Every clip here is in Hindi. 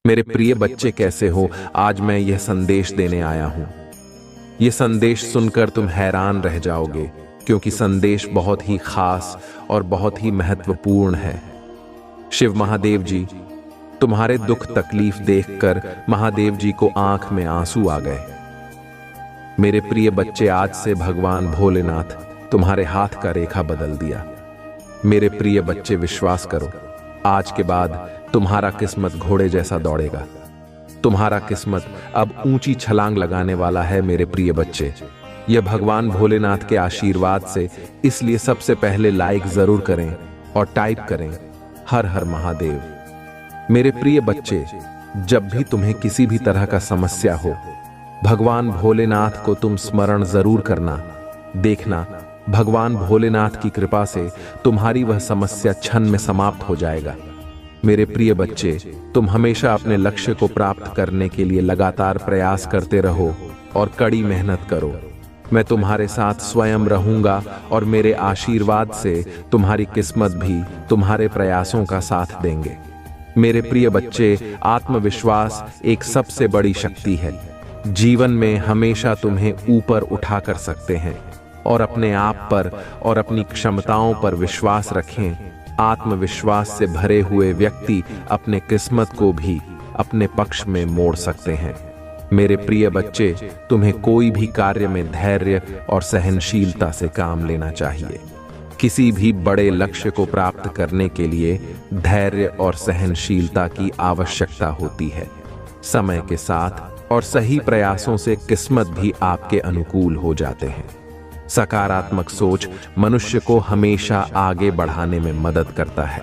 मेरे प्रिय बच्चे कैसे हो। आज मैं यह संदेश देने आया हूं। यह संदेश सुनकर तुम हैरान रह जाओगे, क्योंकि संदेश बहुत ही खास और बहुत ही महत्वपूर्ण है। शिव महादेव जी, तुम्हारे दुख तकलीफ देखकर महादेव जी को आंख में आंसू आ गए। मेरे प्रिय बच्चे, आज से भगवान भोलेनाथ तुम्हारे हाथ का रेखा बदल दिया। मेरे प्रिय बच्चे, विश्वास करो, आज के बाद तुम्हारा किस्मत घोड़े जैसा दौड़ेगा। तुम्हारा किस्मत अब ऊंची छलांग लगाने वाला है। मेरे प्रिय बच्चे, यह भगवान भोलेनाथ के आशीर्वाद से, इसलिए सबसे पहले लाइक जरूर करें और टाइप करें हर हर महादेव। मेरे प्रिय बच्चे, जब भी तुम्हें किसी भी तरह का समस्या हो, भगवान भोलेनाथ को तुम स्मरण जरूर करना। देखना, भगवान भोलेनाथ की कृपा से तुम्हारी वह समस्या क्षण में समाप्त हो जाएगा। मेरे प्रिय बच्चे, तुम हमेशा अपने लक्ष्य को प्राप्त करने के लिए लगातार प्रयास करते रहो और कड़ी मेहनत करो। मैं तुम्हारे साथ स्वयं रहूंगा और मेरे आशीर्वाद से तुम्हारी किस्मत भी तुम्हारे प्रयासों का साथ देंगे। मेरे प्रिय बच्चे, आत्मविश्वास एक सबसे बड़ी शक्ति है। जीवन में हमेशा तुम्हें ऊपर उठा कर सकते हैं और अपने आप पर और अपनी क्षमताओं पर विश्वास रखें। आत्मविश्वास से भरे हुए व्यक्ति अपने किस्मत को भी अपने पक्ष में मोड़ सकते हैं। मेरे प्रिय बच्चे, तुम्हें कोई भी कार्य में धैर्य और सहनशीलता से काम लेना चाहिए। किसी भी बड़े लक्ष्य को प्राप्त करने के लिए धैर्य और सहनशीलता की आवश्यकता होती है। समय के साथ और सही प्रयासों से किस्मत भी आपके अनुकूल हो जाते हैं। सकारात्मक सोच मनुष्य को हमेशा आगे बढ़ाने में मदद करता है।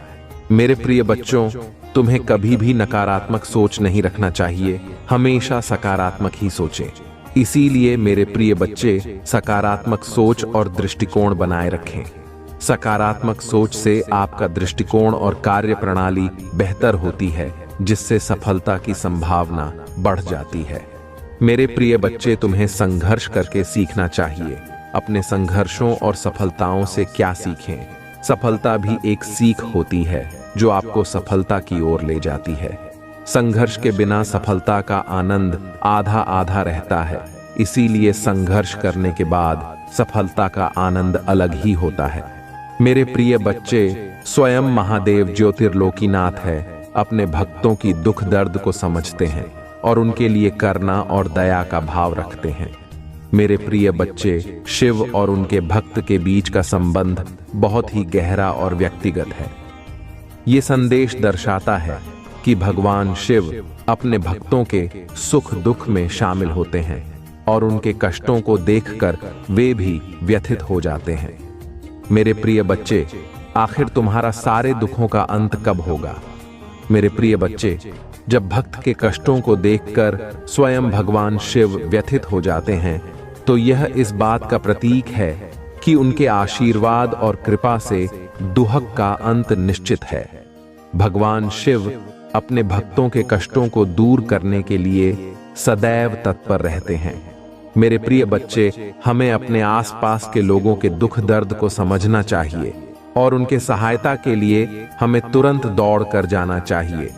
मेरे प्रिय बच्चों, तुम्हें कभी भी नकारात्मक सोच नहीं रखना चाहिए, हमेशा सकारात्मक ही सोचें। इसीलिए मेरे प्रिय बच्चे, सकारात्मक सोच और दृष्टिकोण बनाए रखें। सकारात्मक सोच से आपका दृष्टिकोण और कार्य प्रणाली बेहतर होती है, जिससे सफलता की संभावना बढ़ जाती है। मेरे प्रिय बच्चे, तुम्हें संघर्ष करके सीखना चाहिए। अपने संघर्षों और सफलताओं से क्या सीखें? सफलता भी एक सीख होती है जो आपको सफलता की ओर ले जाती है। संघर्ष के बिना सफलता का आनंद आधा आधा रहता है। इसीलिए संघर्ष करने के बाद सफलता का आनंद अलग ही होता है। मेरे प्रिय बच्चे, स्वयं महादेव ज्योतिर्लोकीनाथ है, अपने भक्तों की दुख दर्द को समझते हैं और उनके लिए करुणा और दया का भाव रखते हैं। मेरे प्रिय बच्चे, शिव और उनके भक्त के बीच का संबंध बहुत ही गहरा और व्यक्तिगत है। ये संदेश दर्शाता है कि भगवान शिव अपने भक्तों के सुख दुख में शामिल होते हैं और उनके कष्टों को देखकर वे भी व्यथित हो जाते हैं। मेरे प्रिय बच्चे, आखिर तुम्हारा सारे दुखों का अंत कब होगा? मेरे प्रिय बच्चे, जब भक्त के कष्टों को देखकर स्वयं भगवान शिव व्यथित हो जाते हैं, तो यह इस बात का प्रतीक है कि उनके आशीर्वाद और कृपा से दुहक का अंत निश्चित है। भगवान शिव अपने भक्तों के कष्टों को दूर करने के लिए सदैव तत्पर रहते हैं। मेरे प्रिय बच्चे, हमें अपने आसपास के लोगों के दुख दर्द को समझना चाहिए और उनके सहायता के लिए हमें तुरंत दौड़ कर जाना चाहिए,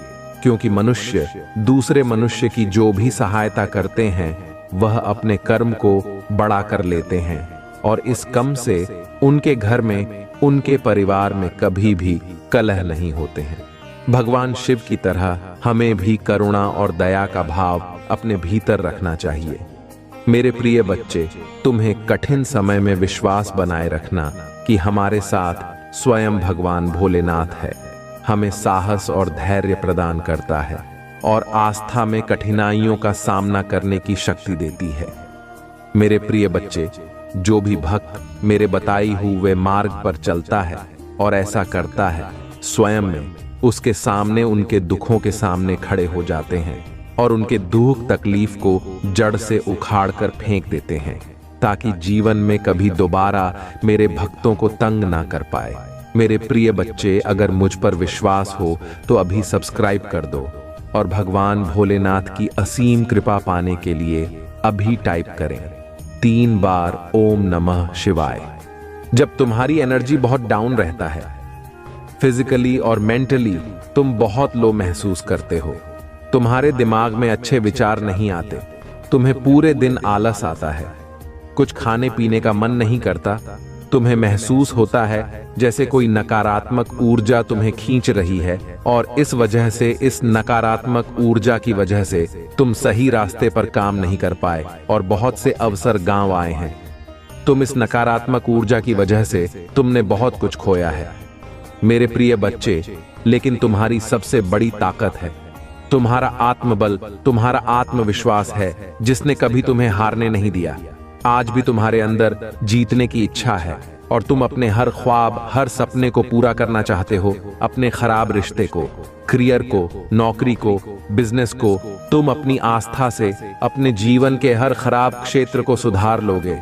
क्योंकि मनुष्य दूसरे मनुष्य की जो भी सहायता करते हैं वह अपने कर्म को बड़ा कर लेते हैं और इस कम से उनके घर में, उनके परिवार में कभी भी कलह नहीं होते हैं। भगवान शिव की तरह हमें भी करुणा और दया का भाव अपने भीतर रखना चाहिए। मेरे प्रिय बच्चे, तुम्हें कठिन समय में विश्वास बनाए रखना कि हमारे साथ स्वयं भगवान भोलेनाथ है। हमें साहस और धैर्य प्रदान करता है और आस्था में कठिनाइयों का सामना करने की शक्ति देती है। मेरे प्रिय बच्चे, जो भी भक्त मेरे बताई हुए मार्ग पर चलता है और ऐसा करता है, स्वयं में उसके सामने उनके दुखों के सामने खड़े हो जाते हैं और उनके दुख तकलीफ को जड़ से उखाड़ कर फेंक देते हैं, ताकि जीवन में कभी दोबारा मेरे भक्तों को तंग ना कर पाए। मेरे प्रिय बच्चे, अगर मुझ पर विश्वास हो तो अभी सब्सक्राइब कर दो और भगवान भोलेनाथ की असीम कृपा पाने के लिए अभी टाइप करें 3 बार ओम नमः शिवाय। जब तुम्हारी एनर्जी बहुत डाउन रहता है, फिजिकली और मेंटली तुम बहुत लो महसूस करते हो, तुम्हारे दिमाग में अच्छे विचार नहीं आते, तुम्हें पूरे दिन आलस आता है, कुछ खाने पीने का मन नहीं करता, तुम्हें महसूस होता है जैसे कोई नकारात्मक ऊर्जा तुम्हें खींच रही है, और इस वजह से, इस नकारात्मक ऊर्जा की वजह से तुम सही रास्ते पर काम नहीं कर पाए और बहुत से अवसर गांव आए हैं। तुम इस नकारात्मक ऊर्जा की वजह से तुमने बहुत कुछ खोया है मेरे प्रिय बच्चे, लेकिन तुम्हारी सबसे बड़ी ताकत है तुम्हारा आत्मबल, तुम्हारा आत्मविश्वास है, जिसने कभी तुम्हें हारने नहीं दिया। आज भी तुम्हारे अंदर जीतने की इच्छा है और तुम अपने हर ख्वाब, हर सपने को पूरा करना चाहते हो। अपने खराब रिश्ते को, करियर को, नौकरी को, बिजनेस को, तुम अपनी आस्था से अपने जीवन के हर खराब क्षेत्र को सुधार लोगे।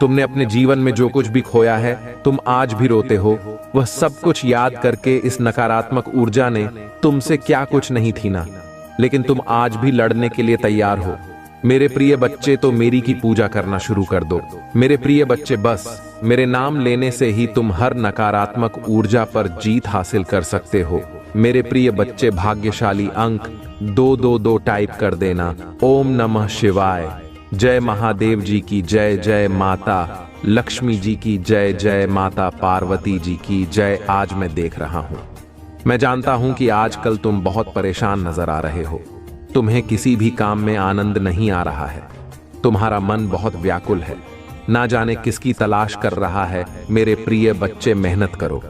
तुमने अपने जीवन में जो कुछ भी खोया है, तुम आज भी रोते हो। वह सब कुछ याद करके इस नकारात्मक ऊर्जा ने तुमसे क्या कुछ नहीं छीना, लेकिन तुम आज भी लड़ने के लिए तैयार हो। मेरे प्रिय बच्चे, तो मेरी की पूजा करना शुरू कर दो। मेरे प्रिय बच्चे, बस मेरे नाम लेने से ही तुम हर नकारात्मक ऊर्जा पर जीत हासिल कर सकते हो। मेरे प्रिय बच्चे, भाग्यशाली अंक 222 टाइप कर देना। ओम नमः शिवाय। जय महादेव जी की जय, जय माता लक्ष्मी जी की जय, जय माता पार्वती जी की जय। आज मैं देख रहा हूं, मैं जानता हूं कि आजकल तुम बहुत परेशान नजर आ रहे हो। तुम्हें किसी भी काम में आनंद नहीं आ रहा है, तुम्हारा मन बहुत व्याकुल है, ना जाने किसकी तलाश कर रहा है। मेरे प्रिय बच्चे, मेहनत करो।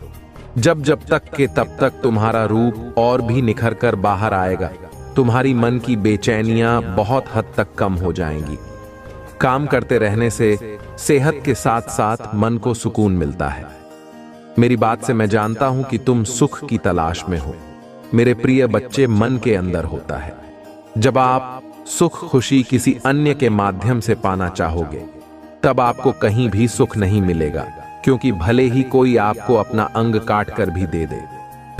जब तक के तब तक तुम्हारा रूप और भी निखर कर बाहर आएगा। तुम्हारी मन की बेचैनियां बहुत हद तक कम हो जाएंगी। काम करते रहने से सेहत के साथ साथ मन को सुकून मिलता है। मेरी बात से मैं जानता हूं कि तुम सुख की तलाश में हो। मेरे प्रिय बच्चे, मन के अंदर होता है। जब आप सुख, खुशी किसी अन्य के माध्यम से पाना चाहोगे, तब आपको कहीं भी सुख नहीं मिलेगा, क्योंकि भले ही कोई आपको अपना अंग काट कर भी दे दे,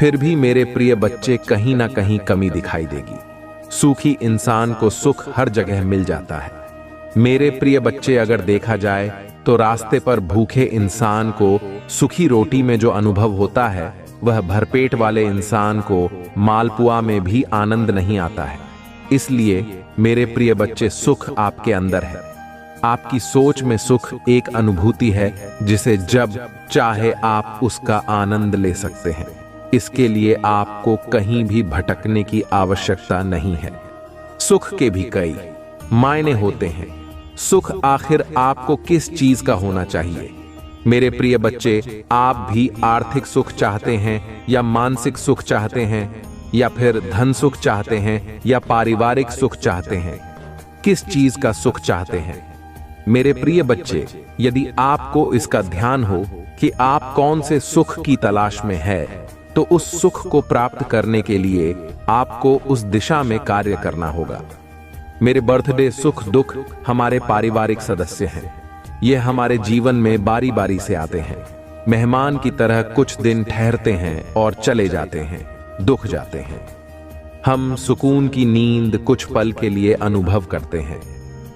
फिर भी मेरे प्रिय बच्चे कहीं ना कहीं कमी दिखाई देगी। सुखी इंसान को सुख हर जगह मिल जाता है। मेरे प्रिय बच्चे, अगर देखा जाए तो रास्ते पर भूखे इंसान को सुखी रोटी में जो अनुभव होता है, वह भरपेट वाले इंसान को मालपुआ में भी आनंद नहीं आता है। इसलिए मेरे प्रिय बच्चे, सुख आपके अंदर है। आपकी सोच में सुख एक अनुभूति है, जिसे जब चाहे आप उसका आनंद ले सकते हैं। इसके लिए आपको कहीं भी भटकने की आवश्यकता नहीं है। सुख के भी कई मायने होते हैं। सुख आखिर आपको किस चीज का होना चाहिए? मेरे प्रिय बच्चे, आप भी आर्थिक सुख चाहते हैं या मानसिक सुख चाहते हैं, या फिर धन सुख चाहते हैं, या पारिवारिक सुख चाहते हैं? किस चीज का सुख चाहते हैं? मेरे प्रिय बच्चे, यदि आपको इसका ध्यान हो कि आप कौन से सुख की तलाश में है, तो उस सुख को प्राप्त करने के लिए आपको उस दिशा में कार्य करना होगा। मेरे बर्थडे, सुख दुख हमारे पारिवारिक सदस्य हैं। ये हमारे जीवन में बारी बारी से आते हैं। मेहमान की तरह कुछ दिन ठहरते हैं और चले जाते हैं, दुख जाते हैं। हम सुकून की नींद कुछ पल के लिए अनुभव करते हैं।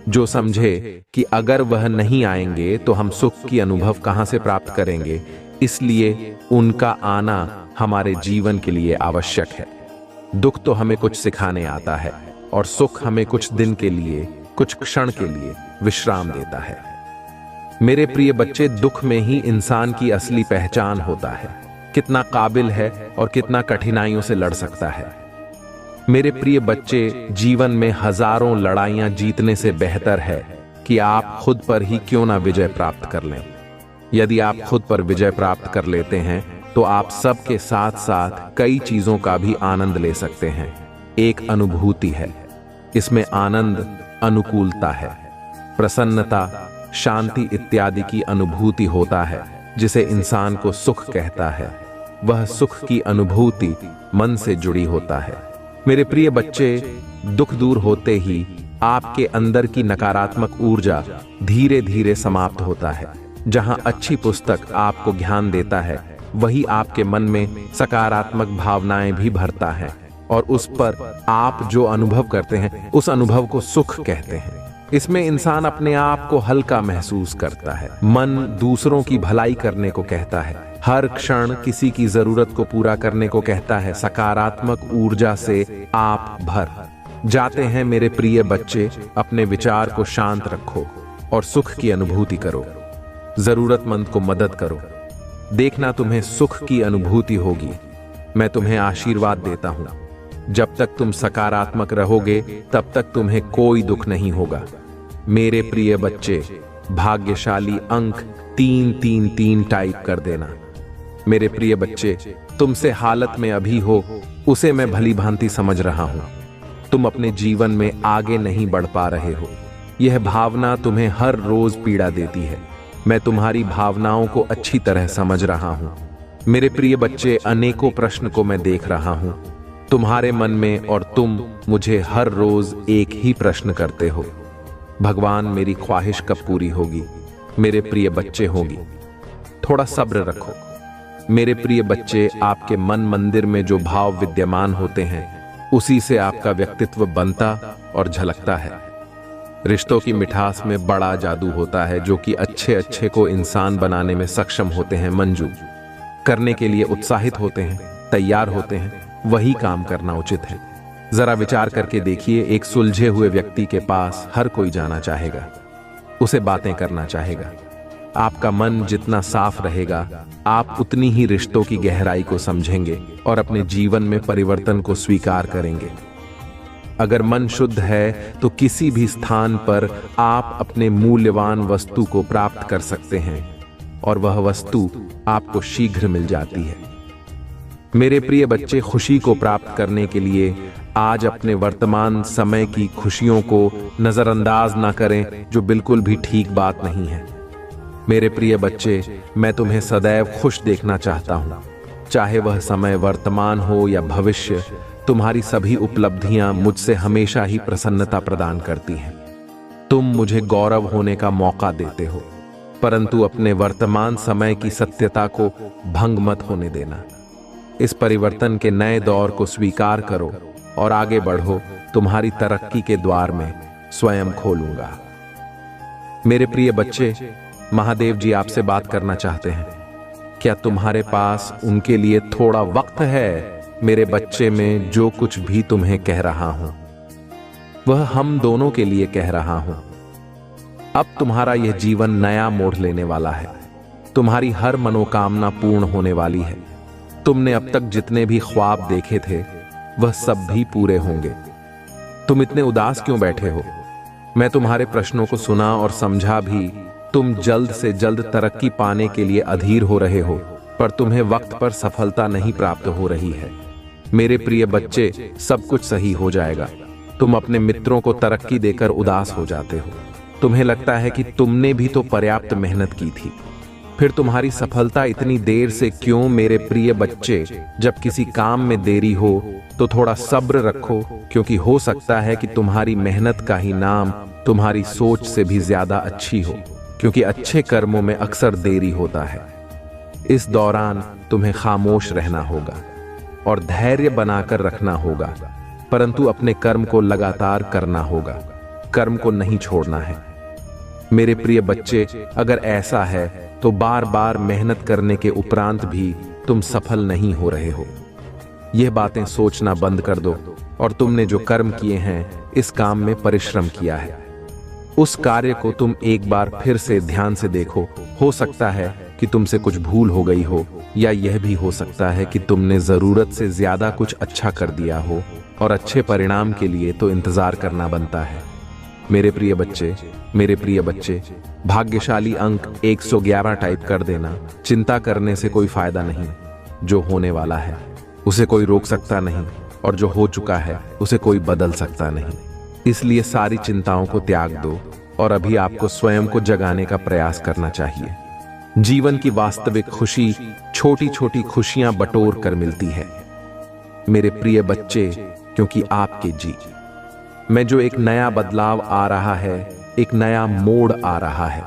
जो समझे कि अगर वह नहीं आएंगे तो हम सुख की अनुभव कहां से प्राप्त करेंगे, इसलिए उनका आना हमारे जीवन के लिए आवश्यक है। दुख तो हमें कुछ सिखाने आता है, और सुख हमें कुछ दिन के लिए, कुछ क्षण के लिए विश्राम देता है। मेरे प्रिय बच्चे, दुख में ही इंसान की असली पहचान होता है, कितना काबिल है और कितना कठिनाइयों से लड़ सकता है। मेरे प्रिय बच्चे, जीवन में हजारों लड़ाइयां जीतने से बेहतर है कि आप खुद पर ही क्यों ना विजय प्राप्त कर लें। यदि आप खुद पर विजय प्राप्त कर लेते हैं, तो आप सबके साथ साथ कई चीजों का भी आनंद ले सकते हैं। एक अनुभूति है, इसमें आनंद, अनुकूलता है, प्रसन्नता, शांति इत्यादि की अनुभूति होता है, जिसे इंसान को सुख कहता है। वह सुख की अनुभूति मन से जुड़ी होता है। मेरे प्रिय बच्चे, दुख दूर होते ही आपके अंदर की नकारात्मक ऊर्जा धीरे धीरे समाप्त होता है। जहां अच्छी पुस्तक आपको ज्ञान देता है, वही आपके मन में सकारात्मक भावनाएं भी भरता है, और उस पर आप जो अनुभव करते हैं, उस अनुभव को सुख कहते हैं। इसमें इंसान अपने आप को हल्का महसूस करता है। मन दूसरों की भलाई करने को कहता है, हर क्षण किसी की जरूरत को पूरा करने को कहता है। सकारात्मक ऊर्जा से आप भर जाते हैं मेरे प्रिय बच्चे, अपने विचार को शांत रखो और सुख की अनुभूति करो। जरूरतमंद को मदद करो, देखना तुम्हें सुख की अनुभूति होगी। मैं तुम्हें आशीर्वाद देता हूं, जब तक तुम सकारात्मक रहोगे तब तक तुम्हें कोई दुख नहीं होगा। मेरे प्रिय बच्चे, भाग्यशाली अंक 333 टाइप कर देना। मेरे प्रिय बच्चे, तुमसे हालत में अभी हो उसे मैं भली भांति समझ रहा हूं। तुम अपने जीवन में आगे नहीं बढ़ पा रहे हो, यह भावना तुम्हें हर रोज पीड़ा देती है। मैं तुम्हारी भावनाओं को अच्छी तरह समझ रहा हूं। मेरे प्रिय बच्चे, अनेकों प्रश्न को मैं देख रहा हूं तुम्हारे मन में, और तुम मुझे हर रोज एक ही प्रश्न करते हो, भगवान मेरी ख्वाहिश कब पूरी होगी? मेरे प्रिय बच्चे, होगी। थोड़ा सब्र रखो। मेरे प्रिय बच्चे, आपके मन मंदिर में जो भाव विद्यमान होते हैं उसी से आपका व्यक्तित्व बनता और झलकता है। रिश्तों की मिठास में बड़ा जादू होता है, जो कि अच्छे अच्छे को इंसान बनाने में सक्षम होते हैं। मंजू करने के लिए उत्साहित होते हैं, तैयार होते हैं, वही काम करना उचित है। जरा विचार करके देखिए, एक सुलझे हुए व्यक्ति के पास हर कोई जाना चाहेगा, उसे बातें करना चाहेगा। आपका मन जितना साफ रहेगा, आप उतनी ही रिश्तों की गहराई को समझेंगे और अपने जीवन में परिवर्तन को स्वीकार करेंगे। अगर मन शुद्ध है तो किसी भी स्थान पर आप अपने मूल्यवान वस्तु को प्राप्त कर सकते हैं और वह वस्तु आपको शीघ्र मिल जाती है। मेरे प्रिय बच्चे, खुशी को प्राप्त करने के लिए आज अपने वर्तमान समय की खुशियों को नजरअंदाज ना करें, जो बिल्कुल भी ठीक बात नहीं है। मेरे प्रिय बच्चे, मैं तुम्हें सदैव खुश देखना चाहता हूं, चाहे वह समय वर्तमान हो या भविष्य। तुम्हारी सभी उपलब्धियां मुझसे हमेशा ही प्रसन्नता प्रदान करती हैं। तुम मुझे गौरव होने का मौका देते हो, परंतु अपने वर्तमान समय की सत्यता को भंग मत होने देना। इस परिवर्तन के नए दौर को स्वीकार करो और आगे बढ़ो। तुम्हारी तरक्की के द्वार में स्वयं खोलूंगा। मेरे प्रिय बच्चे, महादेव जी आपसे बात करना चाहते हैं। क्या तुम्हारे पास उनके लिए थोड़ा वक्त है? मेरे बच्चे, में जो कुछ भी तुम्हें कह रहा हूं वह हम दोनों के लिए कह रहा हूं। अब तुम्हारा यह जीवन नया मोड़ लेने वाला है। तुम्हारी हर मनोकामना पूर्ण होने वाली है। तुमने अब तक जितने भी ख्वाब देखे थे वह सब भी पूरे होंगे। तुम इतने उदास क्यों बैठे हो? मैं तुम्हारे प्रश्नों को सुना और समझा भी। तुम जल्द से जल्द तरक्की पाने के लिए अधीर हो रहे हो, पर तुम्हें वक्त पर सफलता नहीं प्राप्त हो रही है। मेरे प्रिय बच्चे, सब कुछ सही हो जाएगा। तुम अपने मित्रों को तरक्की देकर उदास हो जाते हो। तुम्हें लगता है कि तुमने भी तो पर्याप्त मेहनत की थी, फिर तुम्हारी सफलता इतनी देर से क्यों? मेरे प्रिय बच्चे, जब किसी काम में देरी हो तो थोड़ा सब्र रखो, क्योंकि हो सकता है कि तुम्हारी मेहनत का ही नाम तुम्हारी सोच से भी ज्यादा अच्छी हो, क्योंकि अच्छे कर्मों में अक्सर देरी होता है। इस दौरान तुम्हें खामोश रहना होगा और धैर्य बनाकर रखना होगा, परंतु अपने कर्म को लगातार करना होगा। कर्म को नहीं छोड़ना है। मेरे प्रिय बच्चे, अगर ऐसा है तो बार बार मेहनत करने के उपरांत भी तुम सफल नहीं हो रहे हो। यह बातें सोचना बंद कर दो और तुमने जो कर्म किए हैं, इस काम में परिश्रम किया है, उस कार्य को तुम एक बार फिर से ध्यान से देखो। हो सकता है कि तुमसे कुछ भूल हो गई हो, या यह भी हो सकता है कि तुमने जरूरत से ज्यादा कुछ अच्छा कर दिया हो, और अच्छे परिणाम के लिए तो इंतजार करना बनता है। मेरे प्रिय बच्चे, मेरे प्रिय बच्चे, भाग्यशाली अंक 111 टाइप कर देना। चिंता करने से कोई फायदा नहीं। जो होने वाला है उसे कोई रोक सकता नहीं, और जो हो चुका है उसे कोई बदल सकता नहीं। इसलिए सारी चिंताओं को त्याग दो और अभी आपको स्वयं को जगाने का प्रयास करना चाहिए। जीवन की वास्तविक खुशी छोटी छोटी खुशियां बटोर कर मिलती है मेरे प्रिय बच्चे, क्योंकि आपके जी में जो एक नया बदलाव आ रहा है, एक नया मोड़ आ रहा है,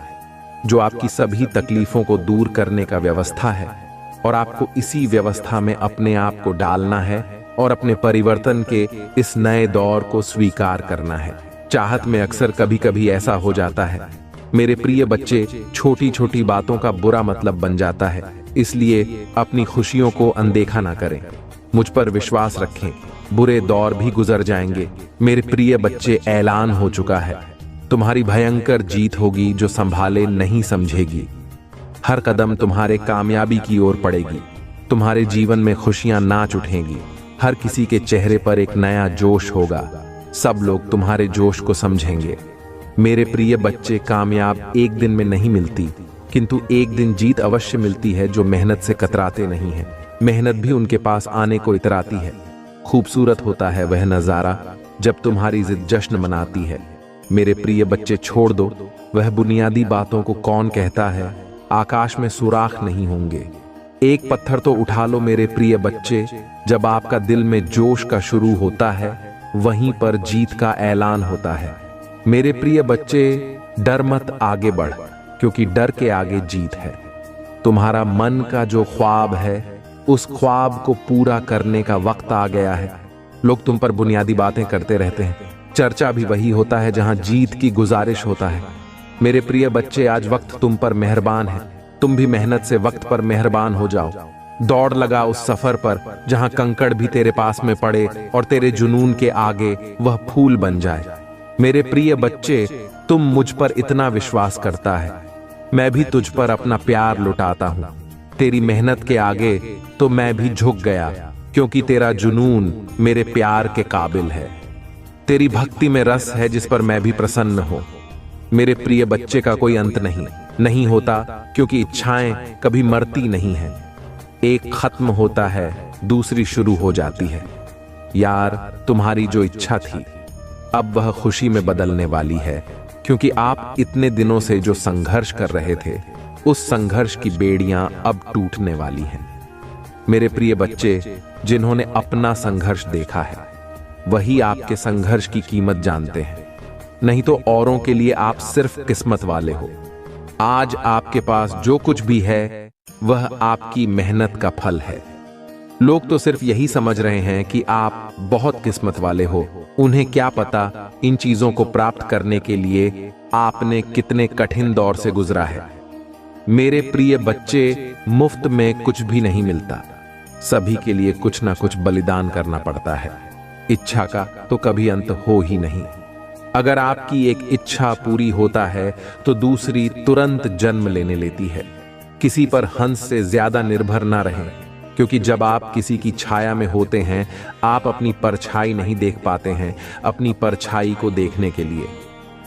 जो आपकी सभी तकलीफों को दूर करने का व्यवस्था है, और आपको इसी व्यवस्था में अपने आप को डालना है और अपने परिवर्तन के इस नए दौर को स्वीकार करना है। चाहत में अक्सर कभी कभी ऐसा हो जाता है मेरे प्रिय बच्चे, छोटी छोटी बातों का बुरा मतलब बन जाता है। इसलिए अपनी खुशियों को अनदेखा ना करें, मुझ पर विश्वास रखें। बुरे दौर भी गुजर जाएंगे। मेरे प्रिय बच्चे, ऐलान हो चुका है, तुम्हारी भयंकर जीत होगी जो संभाले नहीं समझेगी। हर कदम तुम्हारे कामयाबी की ओर पड़ेगी। तुम्हारे जीवन में खुशियां नाच उठेंगी। हर किसी के चेहरे पर एक नया जोश होगा। सब लोग तुम्हारे जोश को समझेंगे। मेरे प्रिय बच्चे, कामयाब एक दिन में नहीं मिलती, किंतु एक दिन जीत अवश्य मिलती है जो मेहनत से कतराते नहीं है। मेहनत भी उनके पास आने को इतराती है। खूबसूरत होता है वह नजारा जब तुम्हारी जिद जश्न मनाती है। मेरे प्रिय बच्चे, छोड़ दो वह बुनियादी बातों को। कौन कहता है आकाश में सुराख नहीं होंगे? एक पत्थर तो उठा लो मेरे प्रिय बच्चे। जब आपका दिल में जोश का शुरू होता है, वहीं पर जीत का ऐलान होता है। मेरे प्रिय बच्चे, डर मत, आगे बढ़, क्योंकि डर के आगे जीत है। तुम्हारा मन का जो ख्वाब है, उस ख्वाब को पूरा करने का वक्त आ गया है। लोग तुम पर बुनियादी बातें करते रहते हैं, चर्चा भी वही होता है जहां जीत की गुजारिश होता है। मेरे प्रिय बच्चे, आज वक्त तुम पर मेहरबान है। तुम भी मेहनत से वक्त पर मेहरबान हो जाओ। दौड़ लगा उस सफर पर जहां कंकड़ भी तेरे पास में पड़े और तेरे जुनून के आगे वह फूल बन जाए। मेरे प्रिय बच्चे, तुम मुझ पर इतना विश्वास करता है, मैं भी तुझ पर अपना प्यार लुटाता हूं। तेरी मेहनत के आगे तो मैं भी झुक गया, क्योंकि तेरा जुनून मेरे प्यार के काबिल है। तेरी भक्ति में रस है जिस पर मैं भी प्रसन्न हूं। मेरे प्रिय बच्चे, का कोई अंत नहीं होता, क्योंकि इच्छाएं कभी मरती नहीं हैं। एक खत्म होता है, दूसरी शुरू हो जाती है। यार, तुम्हारी जो इच्छा थी अब वह खुशी में बदलने वाली है, क्योंकि आप इतने दिनों से जो संघर्ष कर रहे थे, उस संघर्ष की बेड़ियां अब टूटने वाली हैं। मेरे प्रिय बच्चे, जिन्होंने अपना संघर्ष देखा है, वही आपके संघर्ष की कीमत जानते हैं। नहीं तो औरों के लिए आप सिर्फ किस्मत वाले हो। आज आपके पास जो कुछ भी है, वह आपकी मेहनत का फल है। लोग तो सिर्फ यही समझ रहे हैं कि आप बहुत किस्मत वाले हो। उन्हें क्या पता इन चीजों को प्राप्त करने के लिए आपने कितने कठिन दौर से गुजरा है। मेरे प्रिय बच्चे, मुफ्त में कुछ भी नहीं मिलता। सभी के लिए कुछ ना कुछ बलिदान करना पड़ता है। इच्छा का तो कभी अंत हो ही नहीं। अगर आपकी एक इच्छा पूरी होता है तो दूसरी तुरंत जन्म लेने लेती है। किसी पर हंस से ज्यादा निर्भर ना रहें, क्योंकि जब आप किसी की छाया में होते हैं, आप अपनी परछाई नहीं देख पाते हैं। अपनी परछाई को देखने के लिए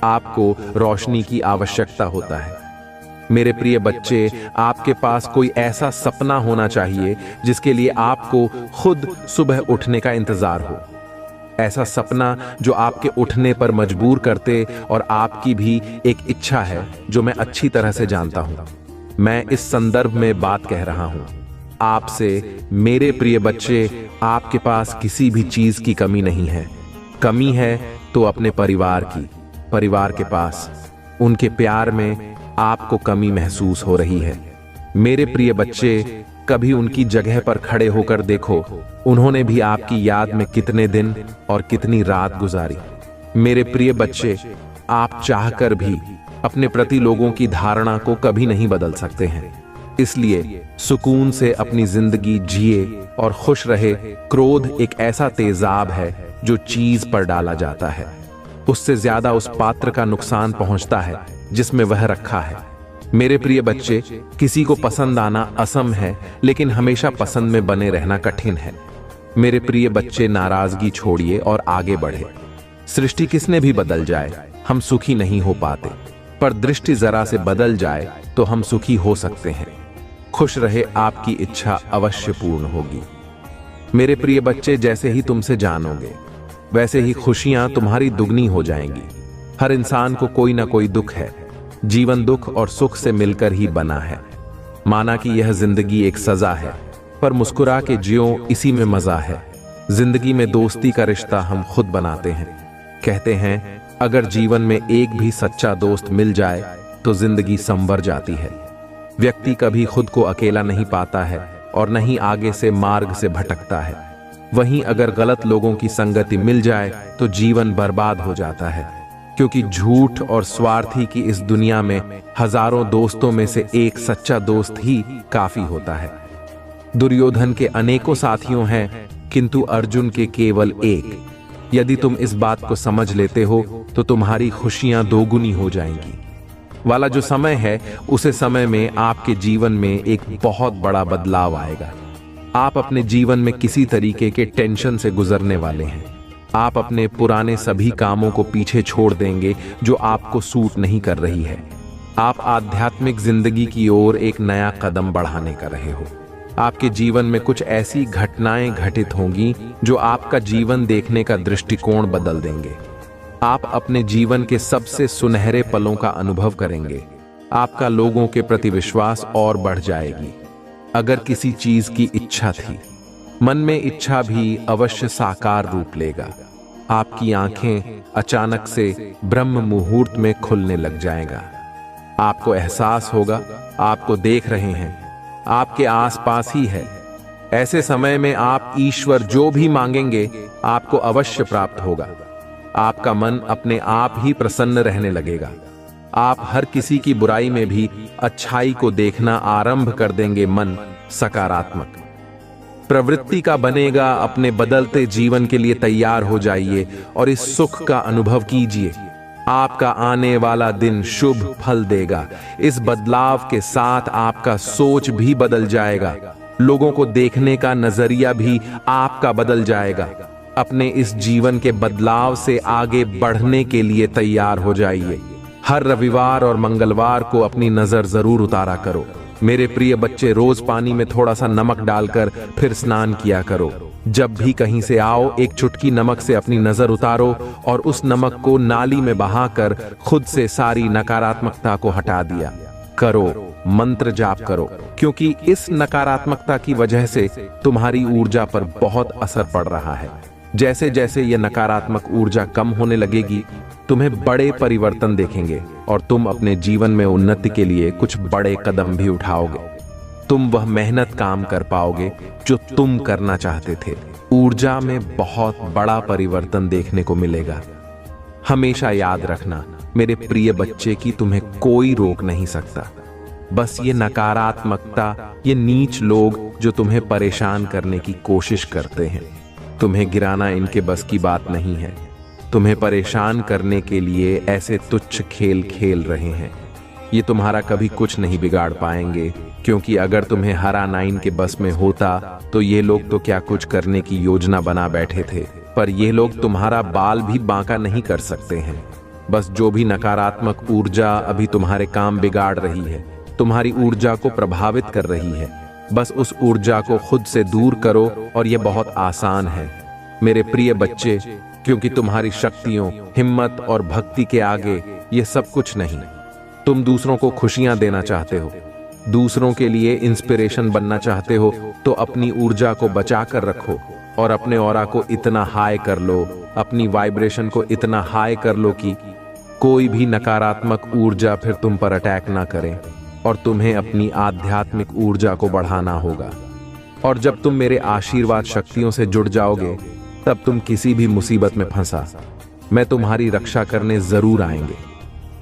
आपको रोशनी की आवश्यकता होता है। मेरे प्रिय बच्चे, आपके पास कोई ऐसा सपना होना चाहिए जिसके लिए आपको खुद सुबह उठने का इंतजार हो। ऐसा सपना जो आपके उठने पर मजबूर करते, और आपकी भी एक इच्छा है जो मैं अच्छी तरह से जानता हूं। मैं इस संदर्भ में बात कह रहा हूं आपसे। मेरे प्रिय बच्चे, आपके पास किसी भी चीज की कमी नहीं है। कमी है तो अपने परिवार की। परिवार के पास, उनके प्यार में आपको कमी महसूस हो रही है। मेरे प्रिय बच्चे, कभी उनकी जगह पर खड़े होकर देखो, उन्होंने भी आपकी याद में कितने दिन और कितनी रात गुजारी। मेरे प्रिय बच्चे, आप चाहकर भी अपने प्रति लोगों की धारणा को कभी नहीं बदल सकते हैं। इसलिए सुकून से अपनी जिंदगी जिए और खुश रहे। क्रोध एक ऐसा तेजाब है जो चीज पर डाला जाता है, उससे ज्यादा उस पात्र का नुकसान पहुंचता है जिसमें वह रखा है। मेरे प्रिय बच्चे, किसी को पसंद आना असम है, लेकिन हमेशा पसंद में बने रहना कठिन है। मेरे प्रिय बच्चे, नाराजगी छोड़िए और आगे बढ़े। सृष्टि किसने भी बदल जाए, हम सुखी नहीं हो पाते, पर दृष्टि जरा से बदल जाए तो हम सुखी हो सकते हैं। खुश रहे, आपकी इच्छा अवश्य पूर्ण होगी। मेरे प्रिय बच्चे, जैसे ही तुमसे जानोगे, वैसे ही खुशियां तुम्हारी दुगनी हो जाएंगी। हर इंसान को कोई ना कोई दुख है। जीवन दुख और सुख से मिलकर ही बना है। माना कि यह जिंदगी एक सजा है, पर मुस्कुरा के जियो, इसी में मजा है। जिंदगी में दोस्ती का रिश्ता हम खुद बनाते हैं। कहते हैं, अगर जीवन में एक भी सच्चा दोस्त मिल जाए तो जिंदगी संवर जाती है। व्यक्ति कभी खुद को अकेला नहीं पाता है और न ही आगे से मार्ग से भटकता है। वहीं अगर गलत लोगों की संगति मिल जाए तो जीवन बर्बाद हो जाता है, क्योंकि झूठ और स्वार्थी की इस दुनिया में हजारों दोस्तों में से एक सच्चा दोस्त ही काफी होता है। दुर्योधन के अनेकों साथियों हैं, किंतु अर्जुन के केवल एक। यदि तुम इस बात को समझ लेते हो तो तुम्हारी खुशियां दोगुनी हो जाएंगी। वाला जो समय है, उसे समय में आपके जीवन में एक बहुत बड़ा बदलाव आएगा। आप अपने जीवन में किसी तरीके के टेंशन से गुजरने वाले हैं। आप अपने पुराने सभी कामों को पीछे छोड़ देंगे जो आपको सूट नहीं कर रही है। आप आध्यात्मिक जिंदगी की ओर एक नया कदम बढ़ाने कर रहे हो। आपके जीवन में कुछ ऐसी घटनाएं घटित होंगी जो आपका जीवन देखने का दृष्टिकोण बदल देंगे। आप अपने जीवन के सबसे सुनहरे पलों का अनुभव करेंगे। आपका लोगों के प्रति विश्वास और बढ़ जाएगी। अगर किसी चीज की इच्छा थी, मन में इच्छा भी अवश्य साकार रूप लेगा। आपकी आंखें अचानक से ब्रह्म मुहूर्त में खुलने लग जाएगा। आपको एहसास होगा आपको देख रहे हैं, आपके आसपास ही है। ऐसे समय में आप ईश्वर जो भी मांगेंगे आपको अवश्य प्राप्त होगा। आपका मन अपने आप ही प्रसन्न रहने लगेगा। आप हर किसी की बुराई में भी अच्छाई को देखना आरंभ कर देंगे। मन सकारात्मक प्रवृत्ति का बनेगा। अपने बदलते जीवन के लिए तैयार हो जाइए और इस सुख का अनुभव कीजिए। आपका आने वाला दिन शुभ फल देगा। इस बदलाव के साथ आपका सोच भी बदल जाएगा। लोगों को देखने का नजरिया भी आपका बदल जाएगा। अपने इस जीवन के बदलाव से आगे बढ़ने के लिए तैयार हो जाइए। हर रविवार और मंगलवार को अपनी नजर जरूर उतारा करो। मेरे प्रिय बच्चे, रोज पानी में थोड़ा सा नमक डालकर फिर स्नान किया करो। जब भी कहीं से आओ, एक चुटकी नमक से अपनी नजर उतारो और उस नमक को नाली में बहाकर खुद से सारी नकारात्मकता को हटा दिया करो। मंत्र जाप करो, क्योंकि इस नकारात्मकता की वजह से तुम्हारी ऊर्जा पर बहुत असर पड़ रहा है। जैसे जैसे यह नकारात्मक ऊर्जा कम होने लगेगी, तुम्हें बड़े परिवर्तन देखेंगे और तुम अपने जीवन में उन्नति के लिए कुछ बड़े कदम भी उठाओगे। तुम वह मेहनत काम कर पाओगे जो तुम करना चाहते थे। ऊर्जा में बहुत बड़ा परिवर्तन देखने को मिलेगा। हमेशा याद रखना मेरे प्रिय बच्चे की तुम्हें कोई रोक नहीं सकता। बस ये नकारात्मकता, ये नीच लोग जो तुम्हें परेशान करने की कोशिश करते हैं, तुम्हें गिराना इनके बस की बात नहीं है। तुम्हें परेशान करने के लिए ऐसे तुच्छ खेल खेल रहे हैं। ये तुम्हारा कभी कुछ नहीं बिगाड़ पाएंगे, क्योंकि अगर तुम्हें हराना इनके बस में होता तो ये लोग तो क्या कुछ करने की योजना बना बैठे थे। पर ये लोग तुम्हारा बाल भी बांका नहीं कर सकते हैं। बस जो भी नकारात्मक ऊर्जा अभी तुम्हारे काम बिगाड़ रही है, तुम्हारी ऊर्जा को प्रभावित कर रही है, बस उस ऊर्जा को खुद से दूर करो और यह बहुत आसान है मेरे प्रिय बच्चे, क्योंकि तुम्हारी शक्तियों, हिम्मत और भक्ति के आगे ये सब कुछ नहीं। तुम दूसरों को खुशियां देना चाहते हो, दूसरों के लिए इंस्पिरेशन बनना चाहते हो, तो अपनी ऊर्जा को बचा कर रखो और अपने ऑरा को इतना हाई कर लो, अपनी वाइब्रेशन को इतना हाई कर लो कि कोई भी नकारात्मक ऊर्जा फिर तुम पर अटैक ना करे। और तुम्हें अपनी आध्यात्मिक ऊर्जा को बढ़ाना होगा। और जब तुम मेरे आशीर्वाद शक्तियों से जुड़ जाओगे, तब तुम किसी भी मुसीबत में फंसा, मैं तुम्हारी रक्षा करने जरूर आएंगे।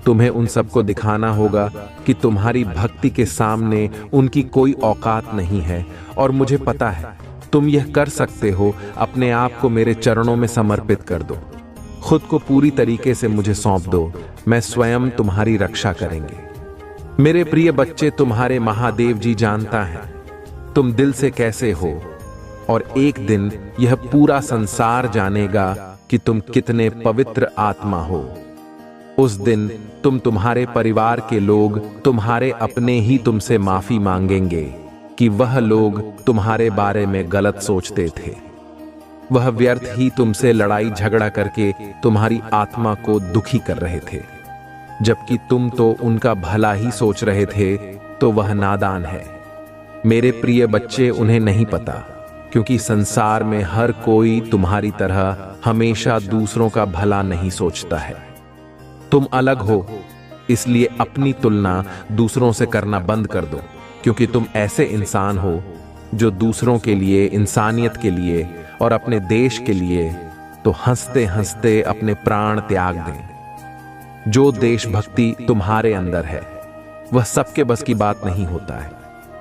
तुम्हें उन सबको दिखाना होगा कि तुम्हारी भक्ति के सामने उनकी कोई औकात नहीं है। और मुझे पता है तुम यह कर सकते हो। अपने आप को मेरे चरणों में समर्पित कर दो, खुद को पूरी तरीके से मुझे सौंप दो। मैं स्वयं तुम्हारी रक्षा करेंगे। मेरे प्रिय बच्चे, तुम्हारे महादेव जी जानता है तुम दिल से कैसे हो, और एक दिन यह पूरा संसार जानेगा कि तुम कितने पवित्र आत्मा हो। उस दिन तुम्हारे परिवार के लोग, तुम्हारे अपने ही तुमसे माफी मांगेंगे कि वह लोग तुम्हारे बारे में गलत सोचते थे। वह व्यर्थ ही तुमसे लड़ाई झगड़ा करके तुम्हारी आत्मा को दुखी कर रहे थे, जबकि तुम तो उनका भला ही सोच रहे थे। तो वह नादान है। मेरे प्रिय बच्चे, उन्हें नहीं पता, क्योंकि संसार में हर कोई तुम्हारी तरह हमेशा दूसरों का भला नहीं सोचता है। तुम अलग हो, इसलिए अपनी तुलना दूसरों से करना बंद कर दो, क्योंकि तुम ऐसे इंसान हो जो दूसरों के लिए, इंसानियत के लिए और अपने देश के लिए तो हंसते हंसते अपने प्राण त्याग दें। जो देशभक्ति तुम्हारे अंदर है, वह सबके बस की बात नहीं होता है।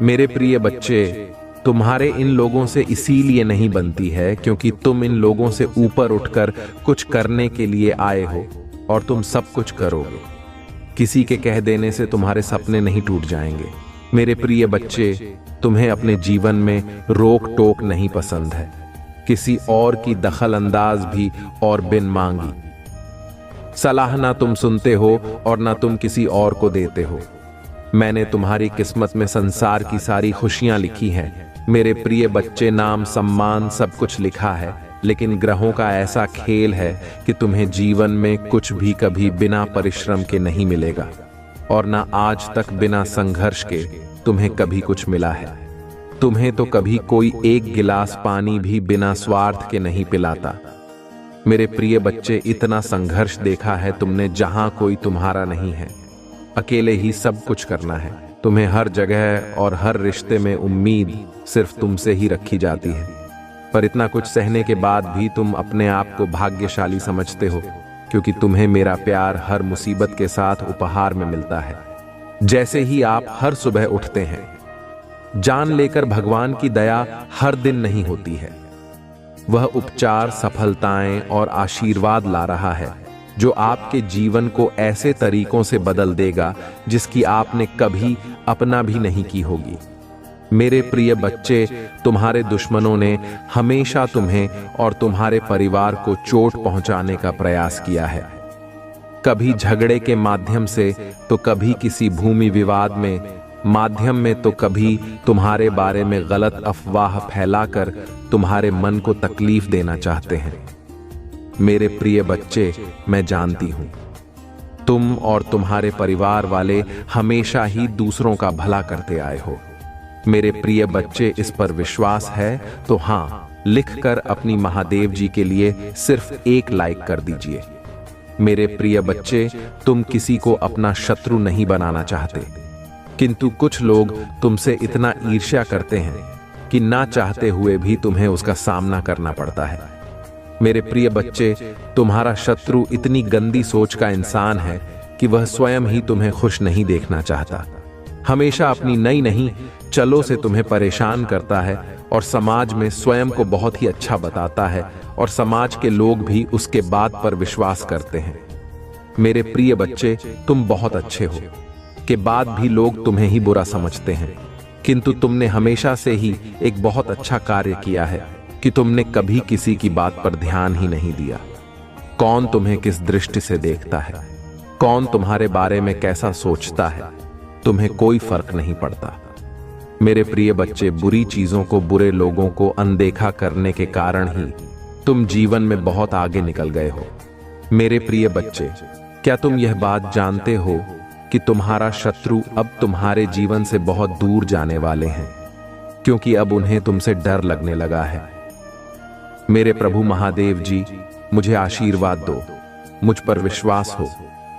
मेरे प्रिय बच्चे, तुम्हारे इन लोगों से इसीलिए नहीं बनती है क्योंकि तुम इन लोगों से ऊपर उठकर कुछ करने के लिए आए हो और तुम सब कुछ करोगे। किसी के कह देने से तुम्हारे सपने नहीं टूट जाएंगे। मेरे प्रिय बच्चे, तुम्हें अपने जीवन में रोक टोक नहीं पसंद है, किसी और की दखल अंदाज भी और बिन मांगी। सलाह ना तुम सुनते हो और ना तुम किसी और को देते हो। मैंने तुम्हारी किस्मत में संसार की सारी खुशियां लिखी हैं। मेरे प्रिय बच्चे, नाम सम्मान सब कुछ लिखा है, लेकिन ग्रहों का ऐसा खेल है कि तुम्हें जीवन में कुछ भी कभी बिना परिश्रम के नहीं मिलेगा, और ना आज तक बिना संघर्ष के तुम्हें कभी कुछ मिला है। तुम्हें तो कभी कोई एक गिलास पानी भी बिना स्वार्थ के नहीं पिलाता। मेरे प्रिय बच्चे, इतना संघर्ष देखा है तुमने जहां कोई तुम्हारा नहीं है। अकेले ही सब कुछ करना है। तुम्हें हर जगह और हर रिश्ते में उम्मीद सिर्फ तुमसे ही रखी जाती है, पर इतना कुछ सहने के बाद भी तुम अपने आप को भाग्यशाली समझते हो, क्योंकि तुम्हें मेरा प्यार हर मुसीबत के साथ उपहार में मिलता है। जैसे ही आप हर सुबह उठते हैं, जान लेकर भगवान की दया हर दिन नहीं होती है। वह उपचार, सफलताएं और आशीर्वाद ला रहा है, जो आपके जीवन को ऐसे तरीकों से बदल देगा जिसकी आपने कभी अपना भी नहीं की होगी। मेरे प्रिय बच्चे, तुम्हारे दुश्मनों ने हमेशा तुम्हें और तुम्हारे परिवार को चोट पहुंचाने का प्रयास किया है। कभी झगड़े के माध्यम से, तो कभी किसी भूमि विवाद में माध्यम में, तो कभी तुम्हारे बारे में गलत अफवाह फैलाकर तुम्हारे मन को तकलीफ देना चाहते हैं। मेरे प्रिय बच्चे, मैं जानती हूं, तुम और तुम्हारे परिवार वाले हमेशा ही दूसरों का भला करते आए हो। मेरे प्रिय बच्चे, इस पर विश्वास है तो हां लिखकर अपनी महादेव जी के लिए सिर्फ एक लाइक कर दीजिए। मेरे प्रिय बच्चे, तुम किसी को अपना शत्रु नहीं बनाना चाहते, किंतु कुछ लोग तुमसे इतना ईर्ष्या करते हैं कि ना चाहते हुए भी तुम्हें उसका सामना करना पड़ता है। मेरे प्रिय बच्चे, तुम्हारा शत्रु इतनी गंदी सोच का इंसान है कि वह स्वयं ही तुम्हें खुश नहीं देखना चाहता। हमेशा अपनी नई नहीं चलो से तुम्हें परेशान करता है और समाज में स्वयं को बहुत ही अच्छा बताता है, और समाज के लोग भी उसके बात पर विश्वास करते हैं। मेरे प्रिय बच्चे, तुम बहुत अच्छे हो के बाद भी लोग तुम्हें ही बुरा समझते हैं, किंतु तुमने हमेशा से ही एक बहुत अच्छा कार्य किया है कि तुमने कभी किसी की बात पर ध्यान ही नहीं दिया। कौन तुम्हें किस दृष्टि से देखता है, कौन तुम्हारे बारे में कैसा सोचता है, तुम्हें कोई फर्क नहीं पड़ता। मेरे प्रिय बच्चे, बुरी चीजों को, बुरे लोगों को अनदेखा करने के कारण ही तुम जीवन में बहुत आगे निकल गए हो। मेरे प्रिय बच्चे, क्या तुम यह बात जानते हो कि तुम्हारा शत्रु अब तुम्हारे जीवन से बहुत दूर जाने वाले हैं, क्योंकि अब उन्हें तुमसे डर लगने लगा है। मेरे प्रभु महादेव जी, मुझे आशीर्वाद दो। मुझ पर विश्वास हो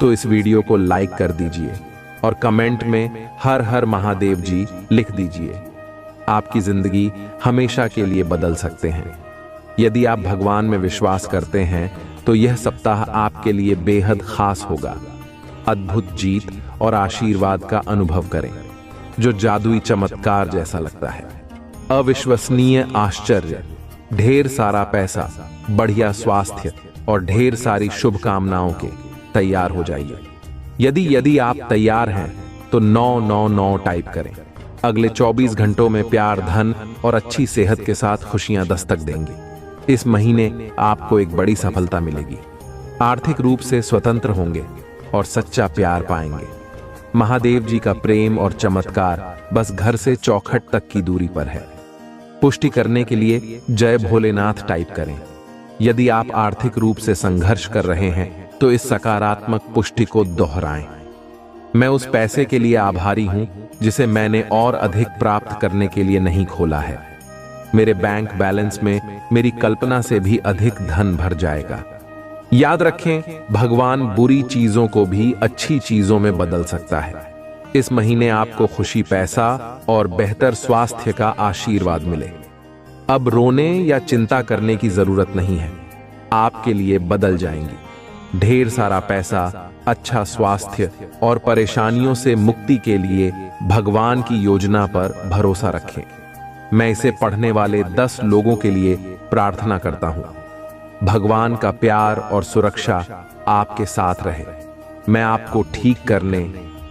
तो इस वीडियो को लाइक कर दीजिए और कमेंट में हर हर महादेव जी लिख दीजिए। आपकी जिंदगी हमेशा के लिए बदल सकते हैं। यदि आप भगवान में विश्वास करते हैं तो यह सप्ताह आपके लिए बेहद खास होगा। अद्भुत जीत और आशीर्वाद का अनुभव करें, जो जादुई चमत्कार जैसा लगता है। अविश्वसनीय आश्चर्य, ढेर सारा पैसा, बढ़िया स्वास्थ्य और ढेर सारी शुभकामनाओं के तैयार हो जाइए। यदि आप तैयार हैं तो 999 टाइप करें। अगले 24 घंटों में प्यार, धन और अच्छी सेहत के साथ खुशियां दस्तक देंगी। इस महीने आपको एक बड़ी सफलता मिलेगी। आर्थिक रूप से स्वतंत्र होंगे और सच्चा प्यार पाएंगे। महादेव जी का प्रेम और चमत्कार बस घर से चौखट तक की दूरी पर है। पुष्टि करने के लिए जय भोलेनाथ टाइप करें। यदि आप आर्थिक रूप से संघर्ष कर रहे हैं तो इस सकारात्मक पुष्टि को दोहराएं। मैं उस पैसे के लिए आभारी हूं जिसे मैंने और अधिक प्राप्त करने के लिए नहीं खोला है। मेरे बैंक बैलेंस में मेरी कल्पना से भी अधिक धन भर जाएगा। याद रखें, भगवान बुरी चीजों को भी अच्छी चीजों में बदल सकता है। इस महीने आपको खुशी, पैसा और बेहतर स्वास्थ्य का आशीर्वाद मिले। अब रोने या चिंता करने की जरूरत नहीं है, आपके लिए बदल जाएंगी। ढेर सारा पैसा, अच्छा स्वास्थ्य और परेशानियों से मुक्ति के लिए भगवान की योजना पर भरोसा रखें। मैं इसे पढ़ने वाले 10 लोगों के लिए प्रार्थना करता हूं। भगवान का प्यार और सुरक्षा आपके साथ रहे। मैं आपको ठीक करने,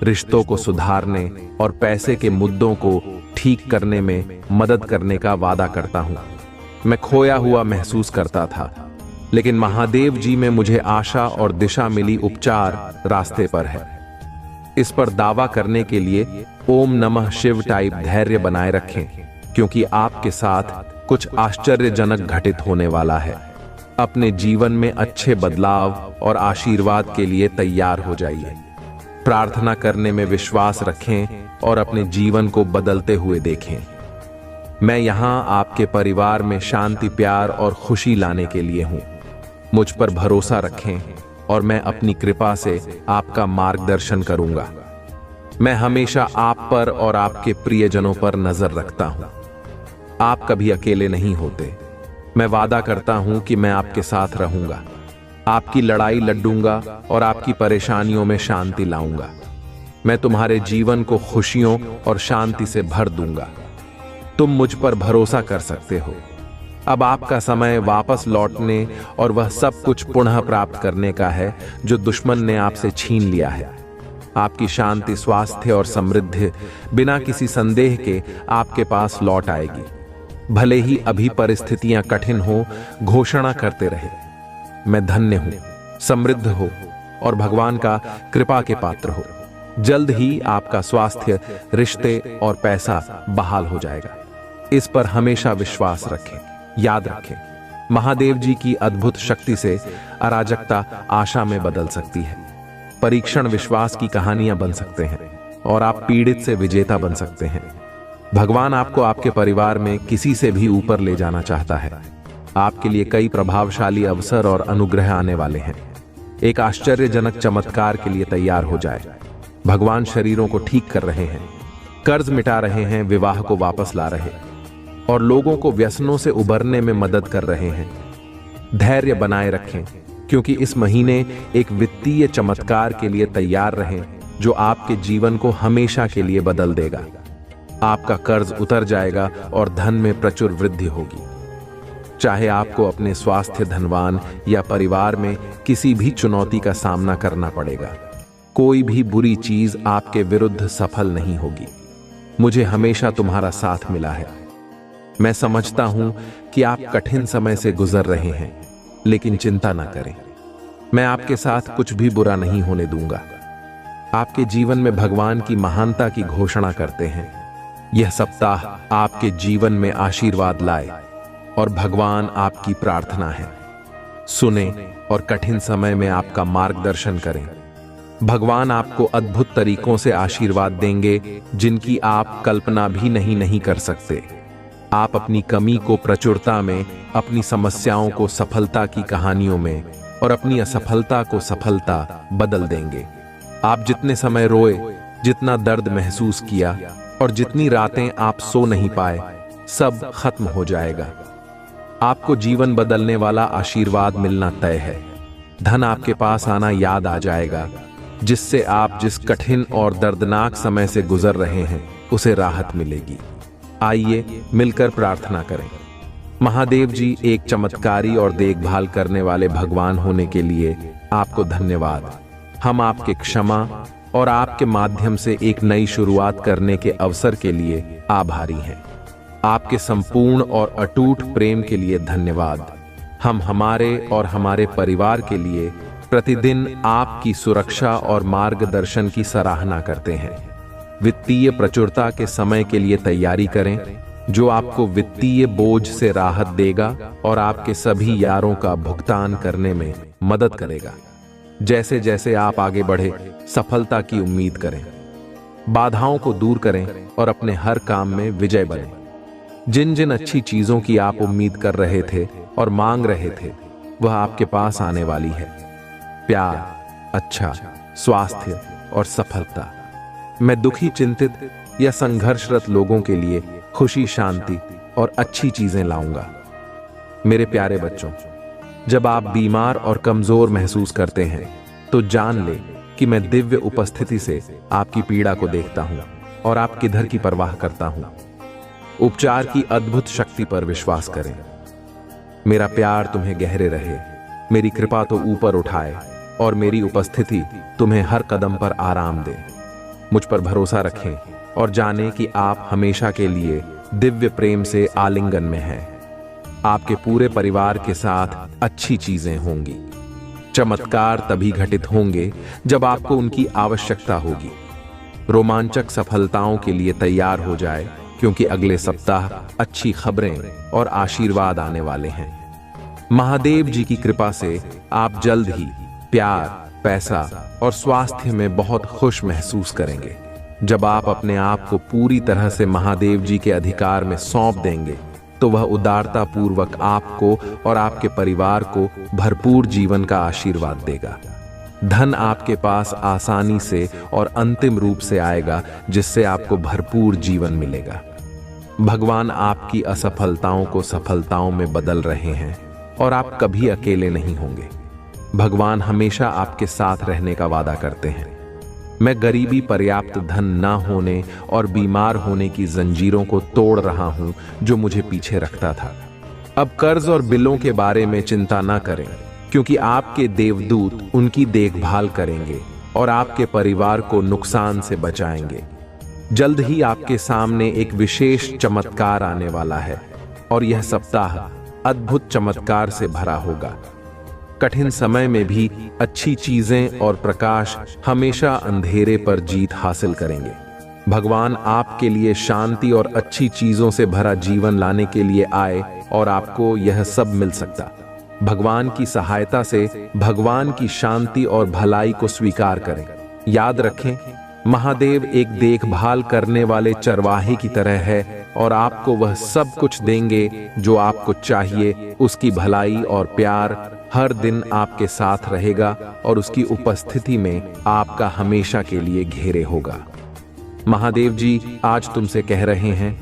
रिश्तों को सुधारने और पैसे के मुद्दों को ठीक करने में मदद करने का वादा करता हूं। मैं खोया हुआ महसूस करता था, लेकिन महादेव जी में मुझे आशा और दिशा मिली। उपचार रास्ते पर है। इस पर दावा करने के लिए ओम नमः शिव टाइप धैर्य बनाए रखें, क्योंकि आपके साथ कुछ आश्चर्यजनक घटित होने वाला है। अपने जीवन में अच्छे बदलाव और आशीर्वाद के लिए तैयार हो जाइए। प्रार्थना करने में विश्वास रखें और अपने जीवन को बदलते हुए देखें। मैं यहां आपके परिवार में शांति, प्यार और खुशी लाने के लिए हूं। मुझ पर भरोसा रखें और मैं अपनी कृपा से आपका मार्गदर्शन करूंगा। मैं हमेशा आप पर और आपके प्रियजनों पर नजर रखता हूं। आप कभी अकेले नहीं होते। मैं वादा करता हूं कि मैं आपके साथ रहूंगा, आपकी लड़ाई लड़ूंगा और आपकी परेशानियों में शांति लाऊंगा। मैं तुम्हारे जीवन को खुशियों और शांति से भर दूंगा। तुम मुझ पर भरोसा कर सकते हो। अब आपका समय वापस लौटने और वह सब कुछ पुनः प्राप्त करने का है जो दुश्मन ने आपसे छीन लिया है। आपकी शांति, स्वास्थ्य और समृद्धि बिना किसी संदेह के आपके पास लौट आएगी। भले ही अभी परिस्थितियां कठिन हो, घोषणा करते रहे, मैं धन्य हूं, समृद्ध हो और भगवान का कृपा के पात्र हो। जल्द ही आपका स्वास्थ्य, रिश्ते और पैसा बहाल हो जाएगा। इस पर हमेशा विश्वास रखें। याद रखें, महादेव जी की अद्भुत शक्ति से अराजकता आशा में बदल सकती है। परीक्षण विश्वास की कहानियां बन सकते हैं और आप पीड़ित से विजेता बन सकते हैं। भगवान आपको आपके परिवार में किसी से भी ऊपर ले जाना चाहता है। आपके लिए कई प्रभावशाली अवसर और अनुग्रह आने वाले हैं। एक आश्चर्यजनक चमत्कार के लिए तैयार हो जाए। भगवान शरीरों को ठीक कर रहे हैं, कर्ज मिटा रहे हैं, विवाह को वापस ला रहे और लोगों को व्यसनों से उबरने में मदद कर रहे हैं। धैर्य बनाए रखें, क्योंकि इस महीने एक वित्तीय चमत्कार के लिए तैयार रहें जो आपके जीवन को हमेशा के लिए बदल देगा। आपका कर्ज उतर जाएगा और धन में प्रचुर वृद्धि होगी। चाहे आपको अपने स्वास्थ्य, धनवान या परिवार में किसी भी चुनौती का सामना करना पड़ेगा, कोई भी बुरी चीज आपके विरुद्ध सफल नहीं होगी। मुझे हमेशा तुम्हारा साथ मिला है। मैं समझता हूं कि आप कठिन समय से गुजर रहे हैं, लेकिन चिंता ना करें, मैं आपके साथ कुछ भी बुरा नहीं होने दूंगा। आपके जीवन में भगवान की महानता की घोषणा करते हैं। यह सप्ताह आपके जीवन में आशीर्वाद लाए और भगवान आपकी प्रार्थना है, सुने और कठिन समय में आपका मार्गदर्शन करें। भगवान आपको अद्भुत तरीकों से आशीर्वाद देंगे जिनकी आप कल्पना भी नहीं कर सकते। आप अपनी कमी को प्रचुरता में, अपनी समस्याओं को सफलता की कहानियों में और अपनी असफलता को सफलता बदल देंगे। आप जितने समय रोए, जितना दर्द महसूस किया और जितनी रातें आप सो नहीं पाए, सब खत्म हो जाएगा। आपको जीवन बदलने वाला आशीर्वाद मिलना तय है। धन आपके पास आना याद आ जाएगा, जिससे आप जिस कठिन और दर्दनाक समय से गुजर रहे हैं उसे राहत मिलेगी। आइए मिलकर प्रार्थना करें। महादेव जी, एक चमत्कारी और देखभाल करने वाले भगवान होने के लिए आपको धन्यवाद। हम आपके क्षमा और आपके माध्यम से एक नई शुरुआत करने के अवसर के लिए आभारी हैं। आपके संपूर्ण और अटूट प्रेम के लिए धन्यवाद। हम हमारे और हमारे परिवार के लिए प्रतिदिन आपकी सुरक्षा और मार्गदर्शन की सराहना करते हैं। वित्तीय प्रचुरता के समय के लिए तैयारी करें, जो आपको वित्तीय बोझ से राहत देगा और आपके सभी यारों का भुगतान करने में मदद करेगा। जैसे जैसे आप आगे बढ़े, सफलता की उम्मीद करें, बाधाओं को दूर करें और अपने हर काम में विजय बने। जिन जिन अच्छी चीजों की आप उम्मीद कर रहे थे और मांग रहे थे, वह आपके पास आने वाली है। प्यार, अच्छा स्वास्थ्य और सफलता। मैं दुखी, चिंतित या संघर्षरत लोगों के लिए खुशी, शांति और अच्छी चीजें लाऊंगा। मेरे प्यारे बच्चों, जब आप बीमार और कमजोर महसूस करते हैं तो जान ले कि मैं दिव्य उपस्थिति से आपकी पीड़ा को देखता हूं और आप किधर की परवाह करता हूं। उपचार की अद्भुत शक्ति पर विश्वास करें। मेरा प्यार तुम्हें गहरे रहे, मेरी कृपा तो ऊपर उठाए और मेरी उपस्थिति तुम्हें हर कदम पर आराम दे। मुझ पर भरोसा रखें और जानें कि आप हमेशा के लिए दिव्य प्रेम से आलिंगन में हैं। आपके पूरे परिवार के साथ अच्छी चीजें होंगी। चमत्कार तभी घटित होंगे जब आपको उनकी आवश्यकता होगी। रोमांचक सफलताओं के लिए तैयार हो जाए, क्योंकि अगले सप्ताह अच्छी खबरें और आशीर्वाद आने वाले हैं। महादेव जी की कृपा से आप जल्द ही प्यार, पैसा और स्वास्थ्य में बहुत खुश महसूस करेंगे। जब आप अपने आप को पूरी तरह से महादेव जी के अधिकार में सौंप देंगे, तो वह उदारता पूर्वक आपको और आपके परिवार को भरपूर जीवन का आशीर्वाद देगा। धन आपके पास आसानी से और अंतिम रूप से आएगा, जिससे आपको भरपूर जीवन मिलेगा। भगवान आपकी असफलताओं को सफलताओं में बदल रहे हैं और आप कभी अकेले नहीं होंगे। भगवान हमेशा आपके साथ रहने का वादा करते हैं। मैं गरीबी, पर्याप्त धन न होने और बीमार होने की जंजीरों को तोड़ रहा हूं जो मुझे पीछे रखता था। अब कर्ज और बिलों के बारे में चिंता न करें, क्योंकि आपके देवदूत उनकी देखभाल करेंगे और आपके परिवार को नुकसान से बचाएंगे। जल्द ही आपके सामने एक विशेष चमत्कार आने वाला है और यह सप्ताह अद्भुत चमत्कार से भरा होगा। कठिन समय में भी अच्छी चीजें और प्रकाश हमेशा अंधेरे पर जीत हासिल करेंगे। भगवान आपके लिए शांति और अच्छी चीजों से भरा जीवन लाने के लिए आए और आपको यह सब मिल सकता। भगवान की सहायता से भगवान की शांति और भलाई को स्वीकार करें। याद रखें, महादेव एक देखभाल करने वाले चरवाहे की तरह है और आपको वह सब कुछ देंगे जो आपको चाहिए। उसकी भलाई और प्यार हर दिन आपके साथ रहेगा और उसकी उपस्थिति में आपका हमेशा के लिए घेरे होगा। महादेव जी आज तुमसे कह रहे हैं,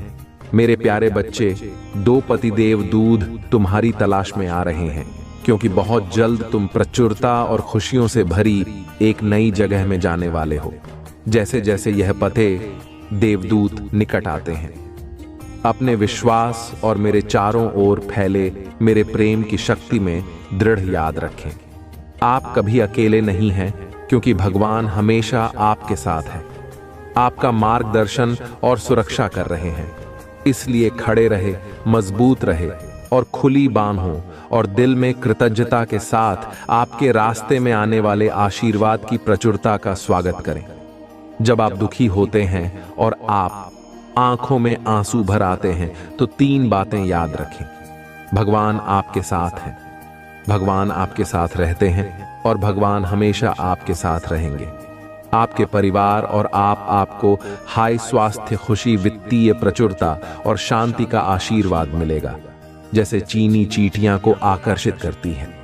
मेरे प्यारे बच्चे, 2 पतिदेव दूध तुम्हारी तलाश में आ रहे हैं, क्योंकि बहुत जल्द तुम प्रचुरता और खुशियों से भरी एक नई जगह में जाने वाले हो। जैसे जैसे यह पते देवदूत निकट आते हैं, अपने विश्वास और मेरे चारों ओर फैले मेरे प्रेम की शक्ति में दृढ़ याद रखें। आप कभी अकेले नहीं हैं, क्योंकि भगवान हमेशा आपके साथ है, आपका मार्गदर्शन और सुरक्षा कर रहे हैं। इसलिए खड़े रहे, मजबूत रहे और खुली बांह हो और दिल में कृतज्ञता के साथ आपके रास्ते में आने वाले आशीर्वाद की प्रचुरता का स्वागत करें। जब आप दुखी होते हैं और आप आंखों में आंसू भर आते हैं, तो 3 बातें याद रखें। भगवान आपके साथ हैं, भगवान आपके साथ रहते हैं और भगवान हमेशा आपके साथ रहेंगे। आपके परिवार और आपको हाई स्वास्थ्य, खुशी, वित्तीय प्रचुरता और शांति का आशीर्वाद मिलेगा। जैसे चीनी चींटियां को आकर्षित करती हैं,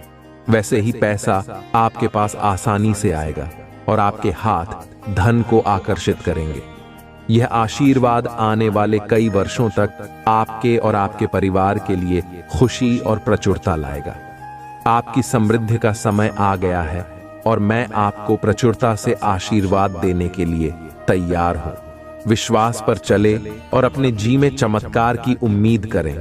वैसे ही पैसा आपके पास आसानी से आएगा और आपके हाथ धन को आकर्षित करेंगे। यह आशीर्वाद आने वाले कई वर्षों तक आपके और आपके परिवार के लिए खुशी और प्रचुरता लाएगा। आपकी समृद्धि का समय आ गया है और मैं आपको प्रचुरता से आशीर्वाद देने के लिए तैयार हूं। विश्वास पर चले और अपने जी में चमत्कार की उम्मीद करें।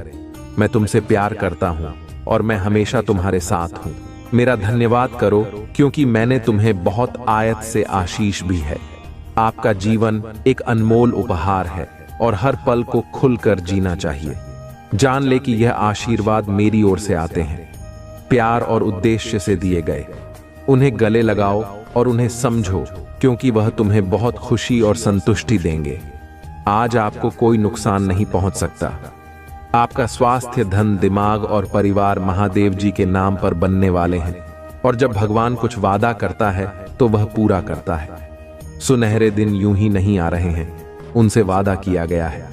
मैं तुमसे प्यार करता हूं और मैं हमेशा तुम्हारे साथ हूं। मेरा धन्यवाद करो, क्योंकि मैंने तुम्हें बहुत आयत से आशीष भी है। आपका जीवन एक अनमोल उपहार है और हर पल को खुलकर जीना चाहिए। जान ले कि यह आशीर्वाद मेरी ओर से आते हैं, प्यार और उद्देश्य से दिए गए। उन्हें गले लगाओ और उन्हें समझो, क्योंकि वह तुम्हें बहुत खुशी और संतुष्टि देंगे। आज आपको कोई नुकसान नहीं पहुंच सकता। आपका स्वास्थ्य, धन, दिमाग और परिवार महादेव जी के नाम पर बनने वाले हैं, और जब भगवान कुछ वादा करता है तो वह पूरा करता है। सुनहरे दिन यूं ही नहीं आ रहे हैं, उनसे वादा किया गया है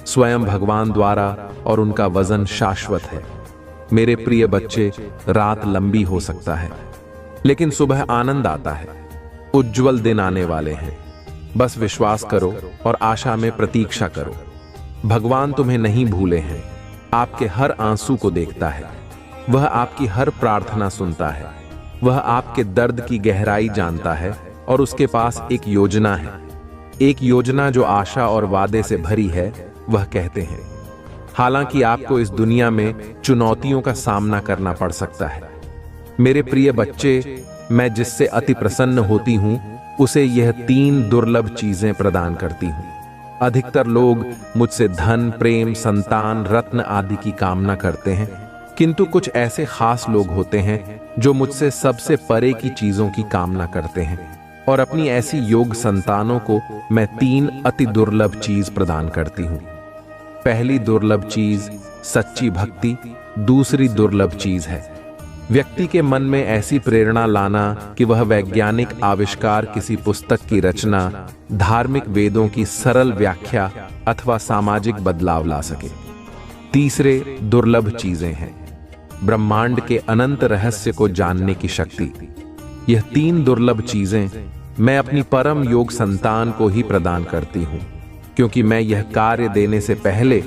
स्वयं भगवान द्वारा, और उनका वजन शाश्वत है। मेरे प्रिय बच्चे, रात लंबी हो सकता है, लेकिन सुबह आनंद आता है। उज्जवल दिन आने वाले हैं। बस विश्वास करो और आशा में प्रतीक्षा करो। भगवान तुम्हें नहीं भूले हैं, आपके हर आंसू को देखता है। वह आपकी हर प्रार्थना सुनता है। वह आपके दर्द की गहराई जानता है और उसके पास एक योजना है, एक योजना जो आशा और वादे से भरी है। वह कहते हैं, हालांकि आपको इस दुनिया में चुनौतियों का सामना करना पड़ सकता है। मेरे प्रिय बच्चे, मैं जिससे अति प्रसन्न होती हूं उसे यह 3 दुर्लभ चीजें प्रदान करती हूं। अधिकतर लोग मुझसे धन, प्रेम, संतान, रत्न आदि की कामना करते हैं, किंतु कुछ ऐसे खास लोग होते हैं जो मुझसे सबसे परे की चीजों की कामना करते हैं, और अपनी ऐसी योग संतानों को मैं 3 अति दुर्लभ चीज प्रदान करती हूं। पहली दुर्लभ चीज सच्ची भक्ति, दूसरी दुर्लभ चीज है व्यक्ति के मन में ऐसी प्रेरणा लाना कि वह वैज्ञानिक आविष्कार, किसी पुस्तक की रचना, धार्मिक वेदों की सरल व्याख्या अथवा सामाजिक बदलाव ला सके। तीसरे दुर्लभ चीजें हैं ब्रह्मांड के अनंत रहस्य को जानने की शक्ति। यह 3 दुर्लभ चीजें मैं अपनी परम योग संतान को ही प्रदान करती हूं, क्योंकि मैं यह कार्य देने से पहले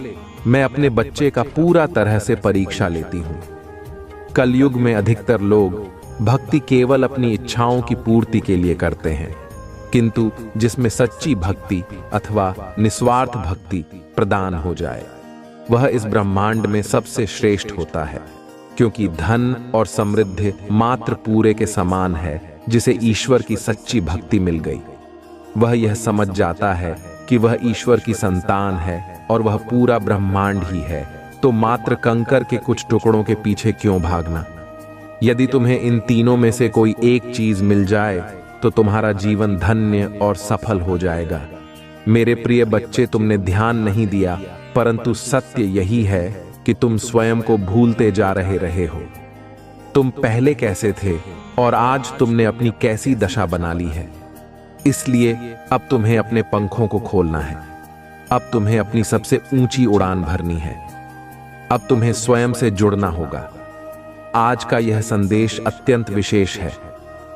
मैं अपने बच्चे का पूरा तरह से परीक्षा लेती हूं। कलयुग में अधिकतर लोग भक्ति केवल अपनी इच्छाओं की पूर्ति के लिए करते हैं, किंतु जिसमें सच्ची भक्ति अथवा निस्वार्थ भक्ति प्रदान हो जाए वह इस ब्रह्मांड में सबसे श्रेष्ठ होता है, क्योंकि धन और समृद्धि मात्र पूरे के समान है। जिसे ईश्वर की सच्ची भक्ति मिल गई वह यह समझ जाता है कि वह ईश्वर की संतान है और वह पूरा ब्रह्मांड ही है, तो मात्र कंकर के कुछ टुकड़ों के पीछे क्यों भागना। यदि तुम्हें इन तीनों में से कोई एक चीज मिल जाए तो तुम्हारा जीवन धन्य और सफल हो जाएगा। मेरे प्रिय बच्चे, तुमने ध्यान नहीं दिया, परंतु सत्य यही है कि तुम स्वयं को भूलते जा रहे हो। तुम पहले कैसे थे और आज तुमने अपनी कैसी दशा बना ली है। इसलिए अब तुम्हें अपने पंखों को खोलना है। अब तुम्हें अपनी सबसे ऊंची उड़ान भरनी है। अब तुम्हें स्वयं से जुड़ना होगा। आज का यह संदेश अत्यंत विशेष है।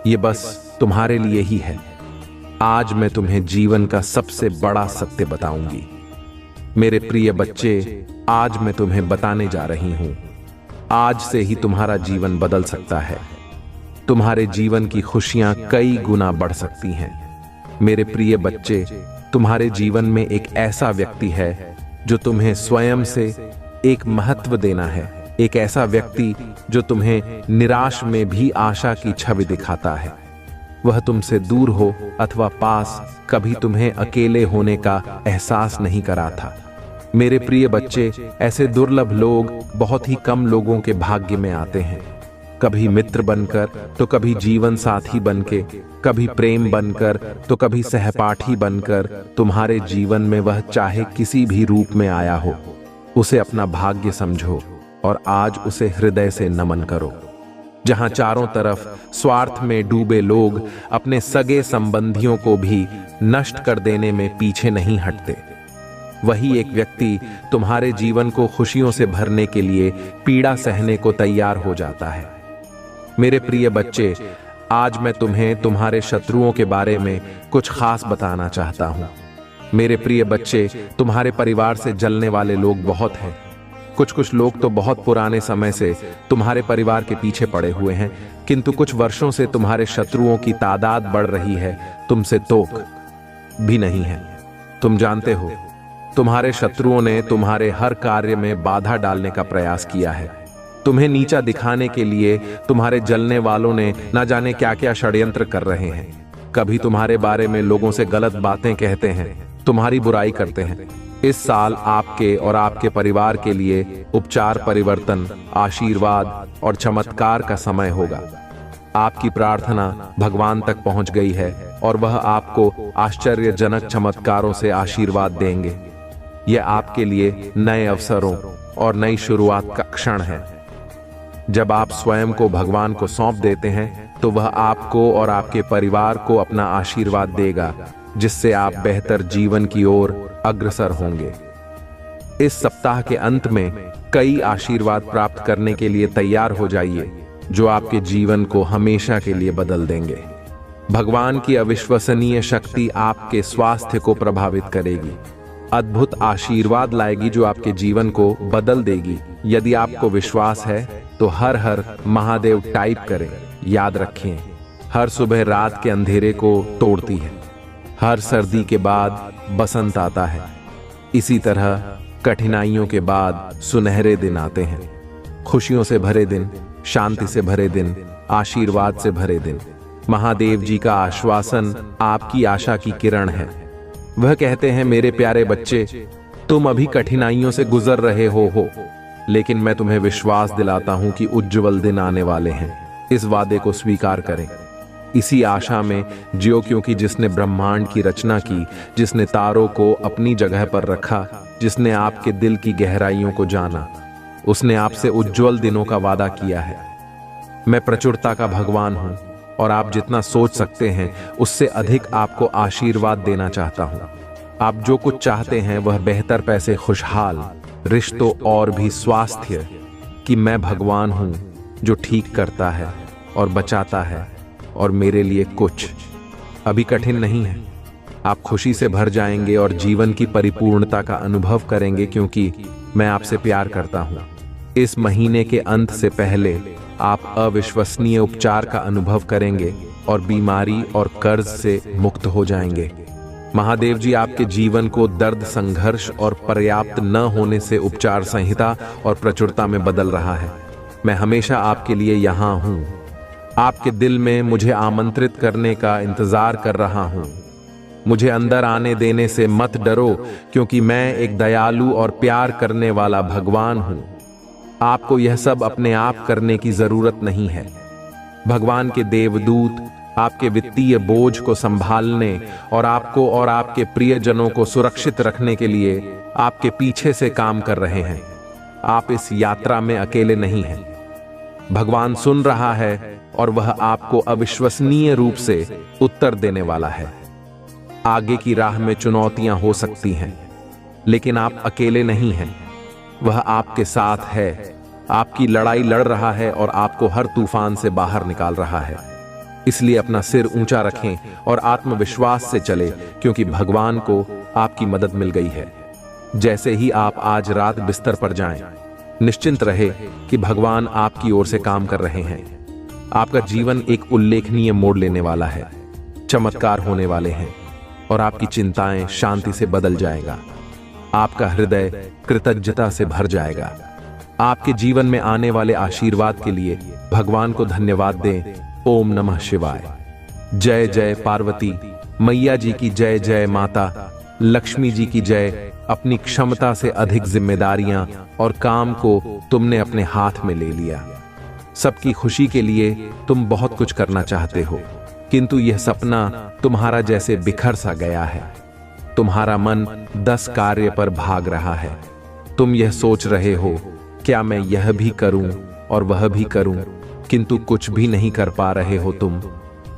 यह बस तुम्हारे लिए ही है। आज मैं तुम्हें जीवन का सबसे बड़ा सत्य बताऊंगी। मेरे प्रिय बच्चे, आज मैं तुम्हें बताने जा रही हूं। आज से ही तुम्हारा जीवन बदल सकता है। तुम्हारे जीवन की खुशियां कई गुना बढ़ सकती हैं। मेरे प्रिय बच्चे, तुम्हारे जीवन में एक ऐसा व्यक्ति है जो तुम्हें स्वयं से एक महत्व देना है। एक ऐसा व्यक्ति जो तुम्हें निराश में भी आशा की छवि दिखाता है। वह तुमसे दूर हो अथवा पास, कभी तुम्हें अकेले होने का एहसास नहीं करा था। मेरे प्रिय बच्चे, ऐसे दुर्लभ लोग बहुत ही कम लोगों के भाग्य में आते हैं। कभी मित्र बनकर, तो कभी जीवन साथी बनके, कभी प्रेम बनकर, तो कभी सहपाठी बनकर। तुम्हारे जीवन में वह चाहे किसी भी रूप में आया हो, उसे अपना भाग्य समझो और आज उसे हृदय से नमन करो। जहां चारों तरफ स्वार्थ में डूबे लोग अपने सगे संबंधियों को भी नष्ट कर देने में पीछे नहीं हटते, वही एक व्यक्ति तुम्हारे जीवन को खुशियों से भरने के लिए पीड़ा सहने को तैयार हो जाता है। मेरे प्रिय बच्चे, आज मैं तुम्हें तुम्हारे शत्रुओं के बारे में कुछ खास बताना चाहता हूं। मेरे प्रिय बच्चे, तुम्हारे परिवार से जलने वाले लोग बहुत हैं। कुछ लोग तो बहुत पुराने समय से तुम्हारे परिवार के पीछे पड़े हुए हैं, किंतु कुछ वर्षों से तुम्हारे शत्रुओं की तादाद बढ़ रही है, तुमसे तोक भी नहीं है। तुम जानते हो, तुम्हारे शत्रुओं ने तुम्हारे हर कार्य में बाधा डालने का प्रयास किया है। तुम्हें नीचा दिखाने के लिए तुम्हारे जलने वालों ने ना जाने क्या क्या षड्यंत्र कर रहे हैं। कभी तुम्हारे बारे में लोगों से गलत बातें कहते हैं, तुम्हारी बुराई करते हैं। इस साल आपके और आपके परिवार के लिए उपचार, परिवर्तन, आशीर्वाद और चमत्कार का समय होगा। आपकी प्रार्थना भगवान तक पहुंच गई है और वह आपको आश्चर्यजनक चमत्कारों से आशीर्वाद देंगे। यह आपके लिए नए अवसरों और नई शुरुआत का क्षण है। जब आप स्वयं को भगवान को सौंप देते हैं तो वह आपको और आपके परिवार को अपना आशीर्वाद देगा, जिससे आप बेहतर जीवन की ओर अग्रसर होंगे। इस सप्ताह के अंत में कई आशीर्वाद प्राप्त करने के लिए तैयार हो जाइए, जो आपके जीवन को हमेशा के लिए बदल देंगे। भगवान की अविश्वसनीय शक्ति आपके स्वास्थ्य को प्रभावित करेगी, अद्भुत आशीर्वाद लाएगी जो आपके जीवन को बदल देगी। यदि आपको विश्वास है तो हर हर महादेव टाइप करें। याद रखें, हर सुबह रात के अंधेरे को तोड़ती है। हर सर्दी के बाद बसंत आता है। इसी तरह कठिनाइयों के बाद सुनहरे दिन आते हैं, खुशियों से भरे दिन, शांति से भरे दिन, आशीर्वाद से भरे दिन। महादेव जी का आश्वासन आपकी आशा की किरण है। वह कहते हैं, मेरे प्यारे बच्चे, तुम अभी कठिनाइयों से गुजर रहे हो, लेकिन मैं तुम्हें विश्वास दिलाता हूं कि उज्जवल दिन आने वाले हैं। इस वादे को स्वीकार करें, इसी आशा में जियो, क्योंकि जिसने ब्रह्मांड की रचना की, जिसने तारों को अपनी जगह पर रखा, जिसने आपके दिल की गहराइयों को जाना, उसने आपसे उज्जवल दिनों का वादा किया है। मैं प्रचुरता का भगवान हूं और आप जितना सोच सकते हैं उससे अधिक आपको आशीर्वाद देना चाहता हूं। आप जो कुछ चाहते हैं वह बेहतर पैसे, खुशहाल रिश्तों और भी स्वास्थ्य, कि मैं भगवान हूं जो ठीक करता है और बचाता है, और मेरे लिए कुछ अभी कठिन नहीं है। आप खुशी से भर जाएंगे और जीवन की परिपूर्णता का अनुभव करेंगे, क्योंकि मैं आपसे प्यार करता हूं। इस महीने के अंत से पहले आप अविश्वसनीय उपचार का अनुभव करेंगे और बीमारी और कर्ज से मुक्त हो जाएंगे। महादेव जी आपके जीवन को दर्द, संघर्ष और पर्याप्त न होने से उपचार संहिता और प्रचुरता में बदल रहा है। मैं हमेशा आपके लिए यहाँ हूँ, आपके दिल में मुझे आमंत्रित करने का इंतजार कर रहा हूँ। मुझे अंदर आने देने से मत डरो, क्योंकि मैं एक दयालु और प्यार करने वाला भगवान हूँ। आपको यह सब अपने आप करने की जरूरत नहीं है। भगवान के देवदूत आपके वित्तीय बोझ को संभालने और आपको और आपके प्रियजनों को सुरक्षित रखने के लिए आपके पीछे से काम कर रहे हैं। आप इस यात्रा में अकेले नहीं हैं। भगवान सुन रहा है और वह आपको अविश्वसनीय रूप से उत्तर देने वाला है। आगे की राह में चुनौतियां हो सकती हैं, लेकिन आप अकेले नहीं हैं। वह आपके साथ है, आपकी लड़ाई लड़ रहा है और आपको हर तूफान से बाहर निकाल रहा है। इसलिए अपना सिर ऊंचा रखें और आत्मविश्वास से चले, क्योंकि भगवान को आपकी मदद मिल गई है। जैसे ही आप आज रात बिस्तर पर जाएं, निश्चिंत रहे कि भगवान आपकी ओर से काम कर रहे हैं। आपका जीवन एक उल्लेखनीय मोड़ लेने वाला है, चमत्कार होने वाले हैं और आपकी चिंताएं शांति से बदल जाएगा। आपका हृदय कृतज्ञता से भर जाएगा। आपके जीवन में आने वाले आशीर्वाद के लिए भगवान को धन्यवाद दें। ओम नमः शिवाय। जय जय पार्वती मैया जी की जय, जय माता लक्ष्मी जी की जय। अपनी क्षमता से अधिक जिम्मेदारियां और काम को तुमने अपने हाथ में ले लिया। सबकी खुशी के लिए तुम बहुत कुछ करना चाहते हो, किंतु यह सपना तुम्हारा जैसे बिखर सा गया है। तुम्हारा मन 10 कार्य पर भाग रहा है। तुम यह सोच रहे हो, क्या मैं यह भी करूं और वह भी करूं, किंतु कुछ भी नहीं कर पा रहे हो तुम।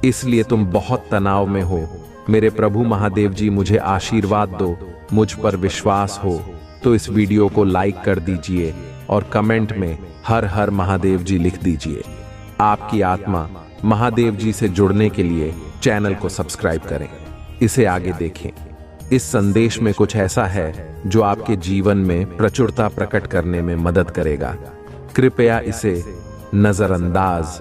इसलिए तुम बहुत तनाव में हो। मेरे प्रभु महादेव जी, मुझे आशीर्वाद दो, मुझ पर विश्वास हो तो इस वीडियो को लाइक कर दीजिए और कमेंट में हर हर महादेव जी लिख दीजिए। आपकी आत्मा महादेव जी से जुड़ने के लिए चैनल को सब्सक्राइब करें, इसे आगे देखें। इस संदेश में कुछ ऐसा है जो आपके जीवन में प्रचुरता प्रकट करने में मदद करेगा। कृपया इसे नजरअंदाज